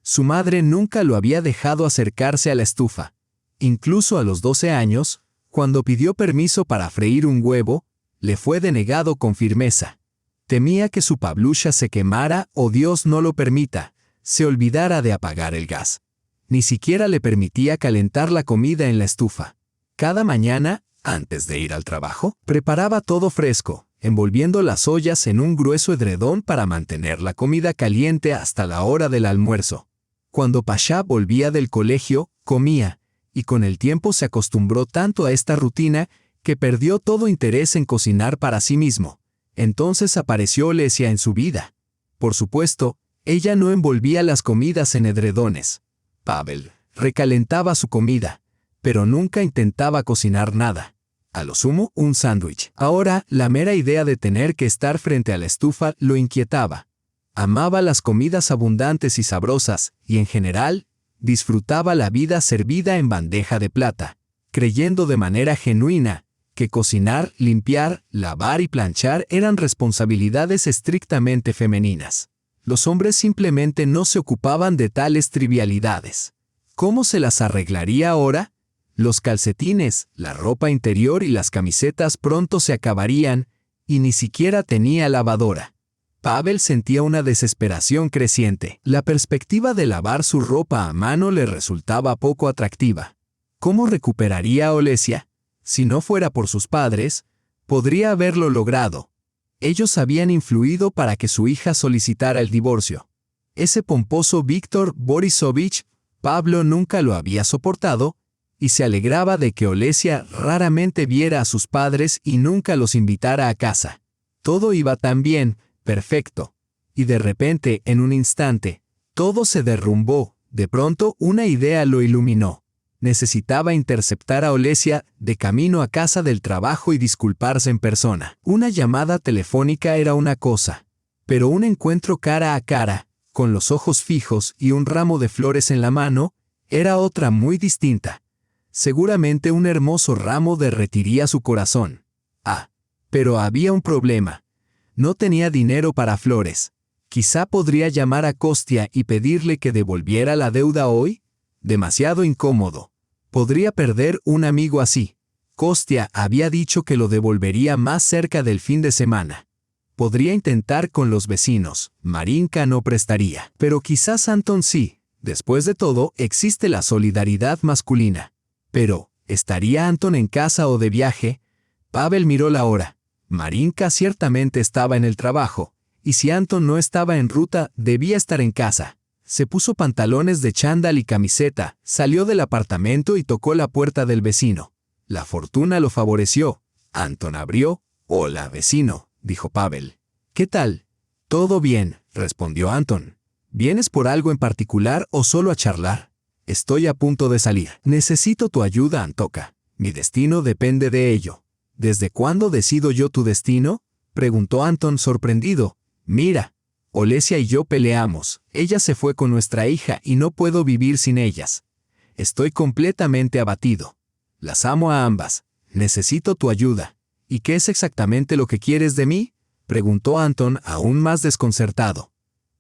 Su madre nunca lo había dejado acercarse a la estufa. Incluso a los 12 años, cuando pidió permiso para freír un huevo, le fue denegado con firmeza. Temía que su Pavlusha se quemara o, Dios no lo permita, se olvidara de apagar el gas. Ni siquiera le permitía calentar la comida en la estufa. Cada mañana, antes de ir al trabajo, preparaba todo fresco, envolviendo las ollas en un grueso edredón para mantener la comida caliente hasta la hora del almuerzo. Cuando Pasha volvía del colegio, comía, y con el tiempo se acostumbró tanto a esta rutina que perdió todo interés en cocinar para sí mismo. Entonces apareció Olesia en su vida. Por supuesto, ella no envolvía las comidas en edredones. Pavel recalentaba su comida, pero nunca intentaba cocinar nada. A lo sumo, un sándwich. Ahora, la mera idea de tener que estar frente a la estufa lo inquietaba. Amaba las comidas abundantes y sabrosas, y en general, disfrutaba la vida servida en bandeja de plata, creyendo de manera genuina que cocinar, limpiar, lavar y planchar eran responsabilidades estrictamente femeninas. Los hombres simplemente no se ocupaban de tales trivialidades. ¿Cómo se las arreglaría ahora? Los calcetines, la ropa interior y las camisetas pronto se acabarían, y ni siquiera tenía lavadora. Pavel sentía una desesperación creciente. La perspectiva de lavar su ropa a mano le resultaba poco atractiva. ¿Cómo recuperaría a Olesia? Si no fuera por sus padres, podría haberlo logrado. Ellos habían influido para que su hija solicitara el divorcio. Ese pomposo Víctor Borisovich, Pablo nunca lo había soportado, y se alegraba de que Olesia raramente viera a sus padres y nunca los invitara a casa. Todo iba tan bien, perfecto. Y de repente, en un instante, todo se derrumbó. De pronto, una idea lo iluminó. Necesitaba interceptar a Olesia de camino a casa del trabajo y disculparse en persona. Una llamada telefónica era una cosa, pero un encuentro cara a cara, con los ojos fijos y un ramo de flores en la mano, era otra muy distinta. Seguramente un hermoso ramo derretiría su corazón. Pero había un problema. No tenía dinero para flores. Quizá podría llamar a Kostia y pedirle que devolviera la deuda hoy. Demasiado incómodo. Podría perder un amigo así. Kostia había dicho que lo devolvería más cerca del fin de semana. Podría intentar con los vecinos. Marinka no prestaría. Pero quizás Anton sí. Después de todo, existe la solidaridad masculina. Pero, ¿estaría Anton en casa o de viaje? Pavel miró la hora. Marinka ciertamente estaba en el trabajo, y si Anton no estaba en ruta, debía estar en casa. Se puso pantalones de chándal y camiseta, salió del apartamento y tocó la puerta del vecino. La fortuna lo favoreció. Anton abrió. «Hola, vecino», dijo Pavel. «¿Qué tal?» «Todo bien», respondió Anton. «¿Vienes por algo en particular o solo a charlar?» «Estoy a punto de salir. Necesito tu ayuda, Antoka. Mi destino depende de ello». «¿Desde cuándo decido yo tu destino?», preguntó Anton sorprendido. «Mira, Olesia y yo peleamos. Ella se fue con nuestra hija y no puedo vivir sin ellas. Estoy completamente abatido. Las amo a ambas. Necesito tu ayuda». «¿Y qué es exactamente lo que quieres de mí?», preguntó Anton aún más desconcertado.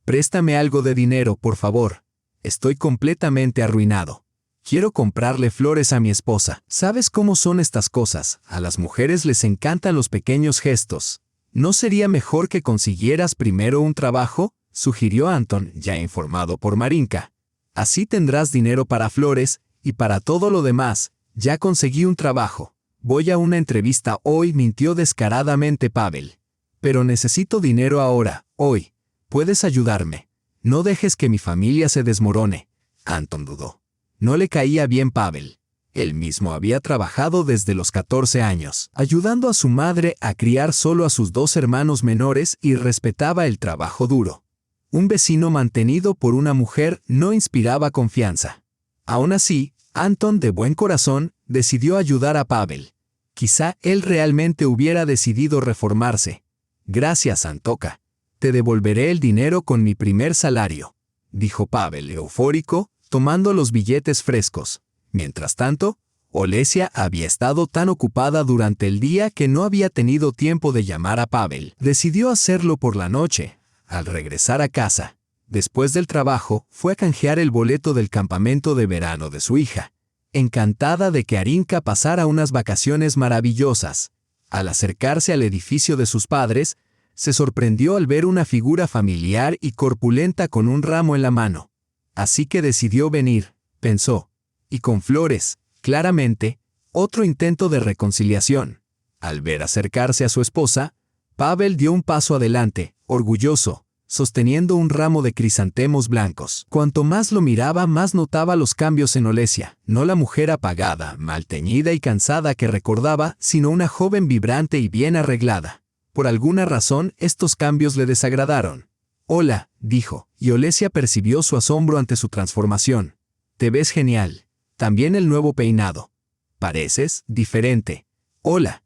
«Préstame algo de dinero, por favor. Estoy completamente arruinado. Quiero comprarle flores a mi esposa. ¿Sabes cómo son estas cosas? A las mujeres les encantan los pequeños gestos. ¿No sería mejor que consiguieras primero un trabajo?», sugirió Anton, ya informado por Marinka. «Así tendrás dinero para flores y para todo lo demás. Ya conseguí un trabajo. Voy a una entrevista hoy», mintió descaradamente Pavel. «Pero necesito dinero ahora, hoy. ¿Puedes ayudarme? No dejes que mi familia se desmorone». Anton dudó. No le caía bien Pavel. Él mismo había trabajado desde los 14 años, ayudando a su madre a criar solo a sus 2 hermanos menores y respetaba el trabajo duro. Un vecino mantenido por una mujer no inspiraba confianza. Aún así, Anton, de buen corazón, decidió ayudar a Pavel. Quizá él realmente hubiera decidido reformarse. «Gracias, Antoka. Te devolveré el dinero con mi primer salario», dijo Pavel eufórico, tomando los billetes frescos. Mientras tanto, Olesia había estado tan ocupada durante el día que no había tenido tiempo de llamar a Pavel. Decidió hacerlo por la noche, al regresar a casa. Después del trabajo, fue a canjear el boleto del campamento de verano de su hija. encantada de que Arinka pasara unas vacaciones maravillosas. Al acercarse al edificio de sus padres, se sorprendió al ver una figura familiar y corpulenta con un ramo en la mano. Así que decidió venir, pensó. Y con flores, claramente, otro intento de reconciliación. Al ver acercarse a su esposa, Pavel dio un paso adelante, orgulloso, sosteniendo un ramo de crisantemos blancos. Cuanto más lo miraba, más notaba los cambios en Olesia, no la mujer apagada, mal teñida y cansada que recordaba, sino una joven vibrante y bien arreglada. Por alguna razón, estos cambios le desagradaron. «Hola», dijo, y Olesia percibió su asombro ante su transformación. «Te ves genial. También el nuevo peinado. Pareces diferente. Hola».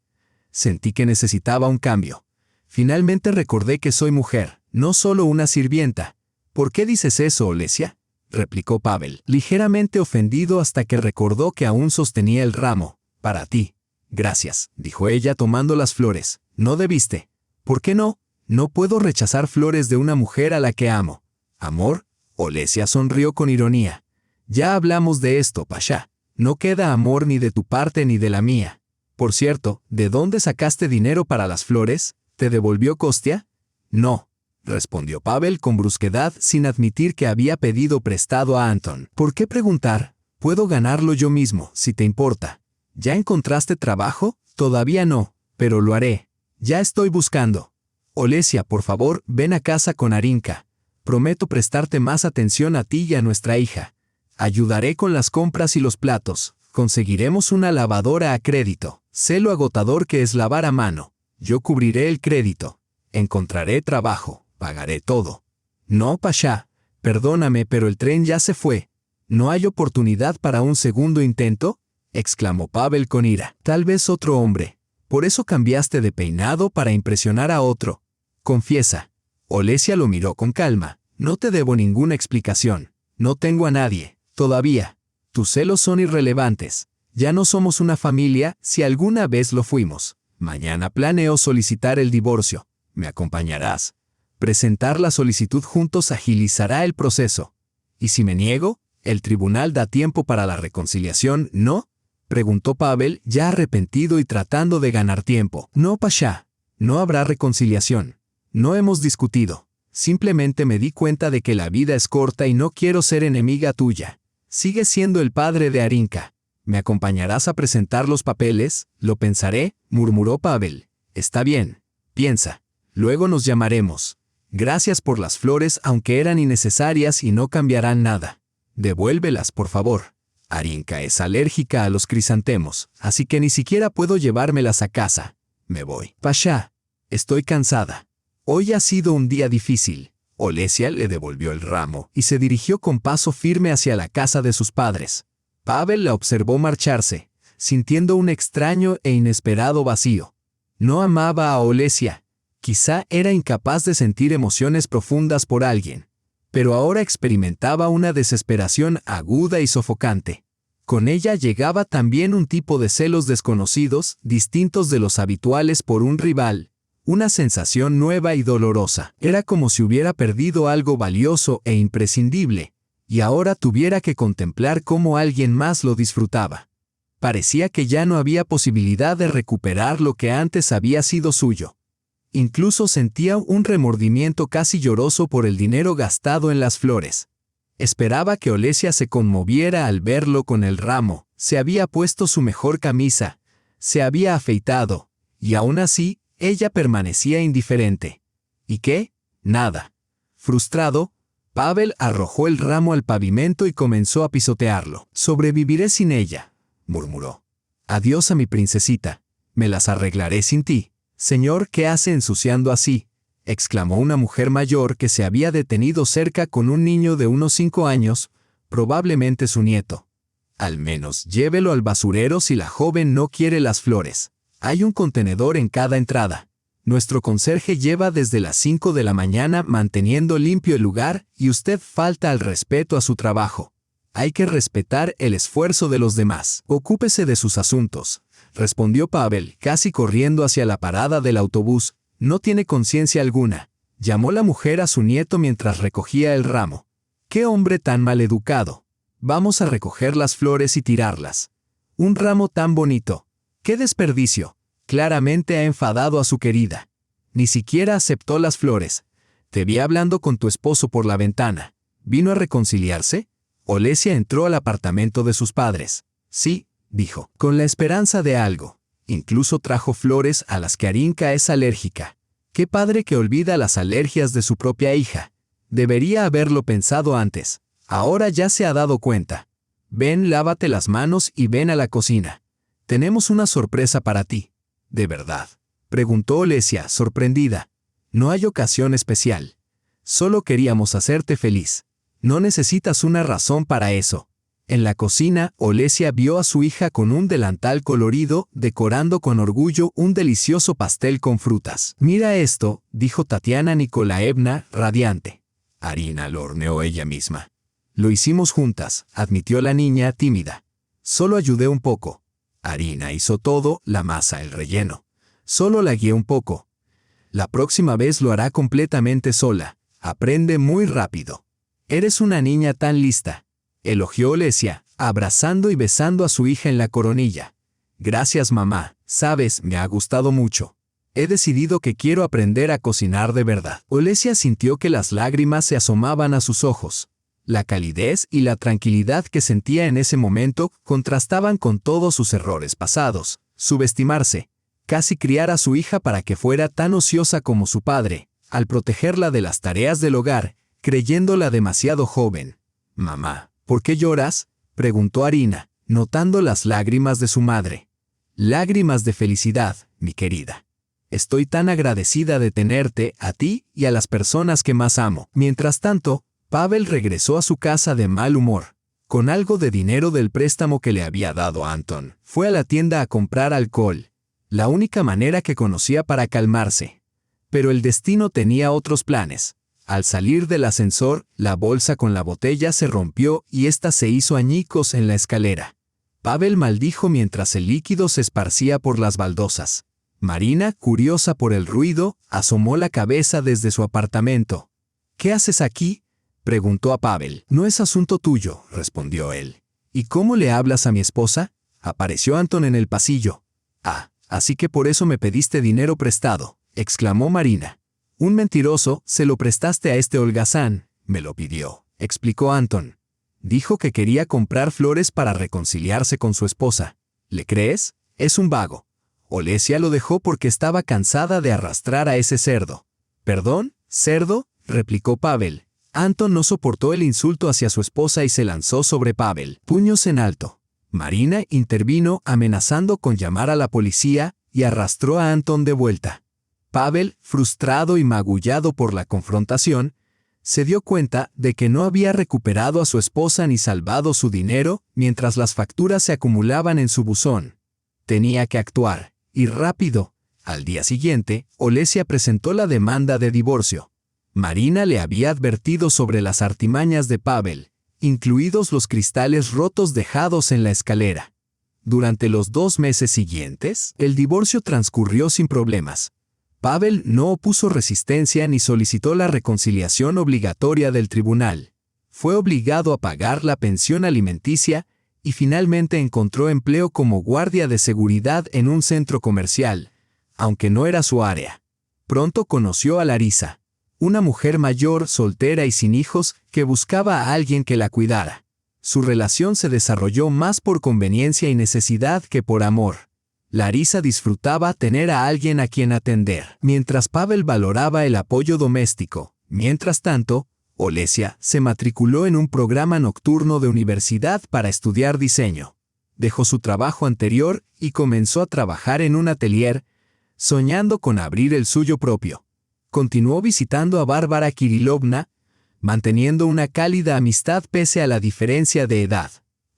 Sentí que necesitaba un cambio. Finalmente recordé que soy mujer, no solo una sirvienta. «¿Por qué dices eso, Olesia?», replicó Pavel, ligeramente ofendido hasta que recordó que aún sostenía el ramo. «Para ti». «Gracias», dijo ella tomando las flores. «No debiste». «¿Por qué no? No puedo rechazar flores de una mujer a la que amo». «¿Amor?», Olesia sonrió con ironía. «Ya hablamos de esto, Pasha. No queda amor ni de tu parte ni de la mía. Por cierto, ¿de dónde sacaste dinero para las flores? ¿Te devolvió Kostia?». «No», respondió Pavel con brusquedad sin admitir que había pedido prestado a Anton. «¿Por qué preguntar? Puedo ganarlo yo mismo, si te importa». «¿Ya encontraste trabajo?». «Todavía no, pero lo haré. Ya estoy buscando». «Olesia, por favor, ven a casa con Arinka. Prometo prestarte más atención a ti y a nuestra hija. Ayudaré con las compras y los platos. Conseguiremos una lavadora a crédito. Sé lo agotador que es lavar a mano. Yo cubriré el crédito. Encontraré trabajo. Pagaré todo». «No, Pasha. Perdóname, pero el tren ya se fue. ¿No hay oportunidad para un segundo intento?», exclamó Pavel con ira. «Tal vez otro hombre. Por eso cambiaste de peinado para impresionar a otro. Confiesa». Olesia lo miró con calma. «No te debo ninguna explicación. No tengo a nadie. Todavía. Tus celos son irrelevantes. Ya no somos una familia, si alguna vez lo fuimos. Mañana planeo solicitar el divorcio. ¿Me acompañarás? Presentar la solicitud juntos agilizará el proceso. ¿Y si me niego? ¿El tribunal da tiempo para la reconciliación, no?», preguntó Pavel, ya arrepentido y tratando de ganar tiempo. «No, Pasha. No habrá reconciliación. No hemos discutido. Simplemente me di cuenta de que la vida es corta y no quiero ser enemiga tuya. Sigues siendo el padre de Arinka. ¿Me acompañarás a presentar los papeles? Lo pensaré», murmuró Pavel. «Está bien. Piensa. Luego nos llamaremos. Gracias por las flores, aunque eran innecesarias y no cambiarán nada. Devuélvelas, por favor. Arinka es alérgica a los crisantemos, así que ni siquiera puedo llevármelas a casa. Me voy». «Pasha, estoy cansada. Hoy ha sido un día difícil». Olesia le devolvió el ramo y se dirigió con paso firme hacia la casa de sus padres. Pavel la observó marcharse, sintiendo un extraño e inesperado vacío. No amaba a Olesia. Quizá era incapaz de sentir emociones profundas por alguien, pero ahora experimentaba una desesperación aguda y sofocante. Con ella llegaba también un tipo de celos desconocidos, distintos de los habituales por un rival. Una sensación nueva y dolorosa. Era como si hubiera perdido algo valioso e imprescindible, y ahora tuviera que contemplar cómo alguien más lo disfrutaba. Parecía que ya no había posibilidad de recuperar lo que antes había sido suyo. Incluso sentía un remordimiento casi lloroso por el dinero gastado en las flores. Esperaba que Olesia se conmoviera al verlo con el ramo. Se había puesto su mejor camisa, se había afeitado, y aún así, ella permanecía indiferente. ¿Y qué? Nada. Frustrado, Pavel arrojó el ramo al pavimento y comenzó a pisotearlo. «Sobreviviré sin ella», murmuró. «Adiós a mi princesita. Me las arreglaré sin ti». «Señor, ¿qué hace ensuciando así?», exclamó una mujer mayor que se había detenido cerca con un niño de unos 5 años, probablemente su nieto. «Al menos llévelo al basurero si la joven no quiere las flores. Hay un contenedor en cada entrada. Nuestro conserje lleva desde las 5 de la mañana manteniendo limpio el lugar y usted falta al respeto a su trabajo. Hay que respetar el esfuerzo de los demás. Ocúpese de sus asuntos», respondió Pavel, casi corriendo hacia la parada del autobús. «No tiene conciencia alguna», llamó la mujer a su nieto mientras recogía el ramo. «¡Qué hombre tan maleducado! Vamos a recoger las flores y tirarlas. Un ramo tan bonito. ¡Qué desperdicio! Claramente ha enfadado a su querida. Ni siquiera aceptó las flores. Te vi hablando con tu esposo por la ventana. ¿Vino a reconciliarse? Olesia entró al apartamento de sus padres. Sí, dijo, con la esperanza de algo. Incluso trajo flores a las que Arinka es alérgica. Qué padre que olvida las alergias de su propia hija. Debería haberlo pensado antes. Ahora ya se ha dado cuenta. Ven, lávate las manos y ven a la cocina. Tenemos una sorpresa para ti. ¿De verdad?, preguntó Olesia, sorprendida. No hay ocasión especial. Solo queríamos hacerte feliz. No necesitas una razón para eso. En la cocina, Olesia vio a su hija con un delantal colorido, decorando con orgullo un delicioso pastel con frutas. Mira esto, dijo Tatiana Nikolaevna, radiante. Arina lo horneó ella misma. Lo hicimos juntas, admitió la niña tímida. Solo ayudé un poco. Arina hizo todo, la masa, el relleno. Solo la guié un poco. La próxima vez lo hará completamente sola. Aprende muy rápido. Eres una niña tan lista. Elogió Olesia, abrazando y besando a su hija en la coronilla. Gracias, mamá. Sabes, me ha gustado mucho. He decidido que quiero aprender a cocinar de verdad. Olesia sintió que las lágrimas se asomaban a sus ojos. La calidez y la tranquilidad que sentía en ese momento contrastaban con todos sus errores pasados. Subestimarse, casi criar a su hija para que fuera tan ociosa como su padre, al protegerla de las tareas del hogar, creyéndola demasiado joven. Mamá, ¿por qué lloras?, preguntó Arina, notando las lágrimas de su madre. Lágrimas de felicidad, mi querida. Estoy tan agradecida de tenerte, a ti y a las personas que más amo. Mientras tanto, Pavel regresó a su casa de mal humor. Con algo de dinero del préstamo que le había dado Anton, fue a la tienda a comprar alcohol. La única manera que conocía para calmarse. Pero el destino tenía otros planes. Al salir del ascensor, la bolsa con la botella se rompió y ésta se hizo añicos en la escalera. Pavel maldijo mientras el líquido se esparcía por las baldosas. Marina, curiosa por el ruido, asomó la cabeza desde su apartamento. ¿Qué haces aquí?, preguntó a Pavel. No es asunto tuyo, respondió él. ¿Y cómo le hablas a mi esposa? Apareció Anton en el pasillo. Ah, así que por eso me pediste dinero prestado, exclamó Marina. Un mentiroso, se lo prestaste a este holgazán. Me lo pidió, explicó Anton. Dijo que quería comprar flores para reconciliarse con su esposa. ¿Le crees? Es un vago. Olesia lo dejó porque estaba cansada de arrastrar a ese cerdo. ¿Perdón, cerdo?, replicó Pavel. Anton no soportó el insulto hacia su esposa y se lanzó sobre Pavel, puños en alto. Marina intervino amenazando con llamar a la policía y arrastró a Anton de vuelta. Pavel, frustrado y magullado por la confrontación, se dio cuenta de que no había recuperado a su esposa ni salvado su dinero mientras las facturas se acumulaban en su buzón. Tenía que actuar, y rápido. Al día siguiente, Olesia presentó la demanda de divorcio. Marina le había advertido sobre las artimañas de Pavel, incluidos los cristales rotos dejados en la escalera. Durante los 2 meses siguientes, el divorcio transcurrió sin problemas. Pavel no opuso resistencia ni solicitó la reconciliación obligatoria del tribunal. Fue obligado a pagar la pensión alimenticia y finalmente encontró empleo como guardia de seguridad en un centro comercial, aunque no era su área. Pronto conoció a Larisa, una mujer mayor, soltera y sin hijos, que buscaba a alguien que la cuidara. Su relación se desarrolló más por conveniencia y necesidad que por amor. Larisa disfrutaba tener a alguien a quien atender, mientras Pavel valoraba el apoyo doméstico. Mientras tanto, Olesia se matriculó en un programa nocturno de universidad para estudiar diseño. Dejó su trabajo anterior y comenzó a trabajar en un atelier, soñando con abrir el suyo propio. Continuó visitando a Bárbara Kirilovna, manteniendo una cálida amistad pese a la diferencia de edad.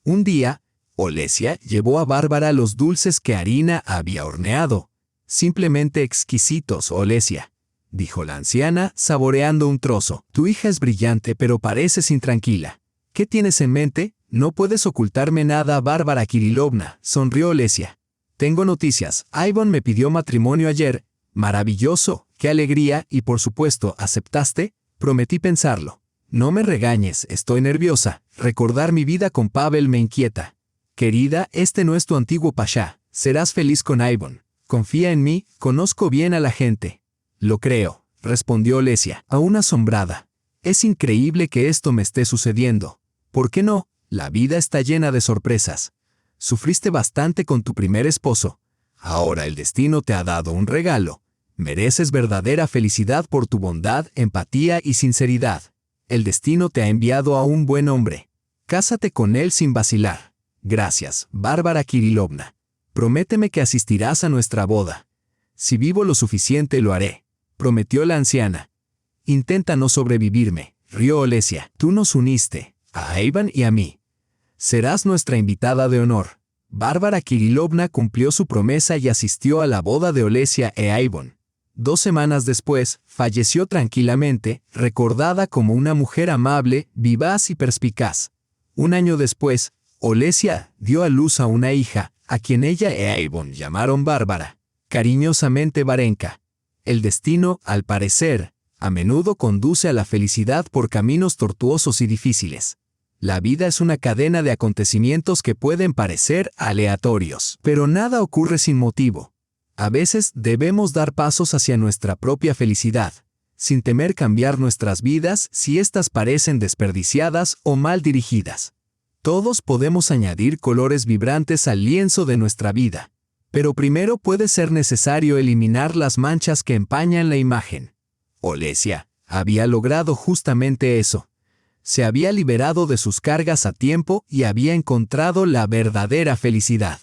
Un día, Olesia llevó a Bárbara los dulces que Arina había horneado. Simplemente exquisitos, Olesia, dijo la anciana, saboreando un trozo. Tu hija es brillante, pero pareces intranquila. ¿Qué tienes en mente? No puedes ocultarme nada, Bárbara Kirilovna, sonrió Olesia. Tengo noticias. Ivan me pidió matrimonio ayer. Maravilloso, qué alegría, y por supuesto, ¿aceptaste? Prometí pensarlo. No me regañes, estoy nerviosa. Recordar mi vida con Pavel me inquieta. Querida, este no es tu antiguo pasha. Serás feliz con Ivan. Confía en mí, conozco bien a la gente. Lo creo, respondió Olesia, aún asombrada. Es increíble que esto me esté sucediendo. ¿Por qué no? La vida está llena de sorpresas. Sufriste bastante con tu primer esposo. Ahora el destino te ha dado un regalo. Mereces verdadera felicidad por tu bondad, empatía y sinceridad. El destino te ha enviado a un buen hombre. Cásate con él sin vacilar. Gracias, Bárbara Kirilovna. Prométeme que asistirás a nuestra boda. Si vivo lo suficiente lo haré, prometió la anciana. Intenta no sobrevivirme, rió Olesia. Tú nos uniste, a Ivan y a mí. Serás nuestra invitada de honor. Bárbara Kirilovna cumplió su promesa y asistió a la boda de Olesia e Ivan. 2 semanas después, falleció tranquilamente, recordada como una mujer amable, vivaz y perspicaz. 1 año después, Olesia dio a luz a una hija, a quien ella e Ivan llamaron Bárbara, cariñosamente Varenka. El destino, al parecer, a menudo conduce a la felicidad por caminos tortuosos y difíciles. La vida es una cadena de acontecimientos que pueden parecer aleatorios, pero nada ocurre sin motivo. A veces debemos dar pasos hacia nuestra propia felicidad, sin temer cambiar nuestras vidas si éstas parecen desperdiciadas o mal dirigidas. Todos podemos añadir colores vibrantes al lienzo de nuestra vida, pero primero puede ser necesario eliminar las manchas que empañan la imagen. Olesia había logrado justamente eso. Se había liberado de sus cargas a tiempo y había encontrado la verdadera felicidad.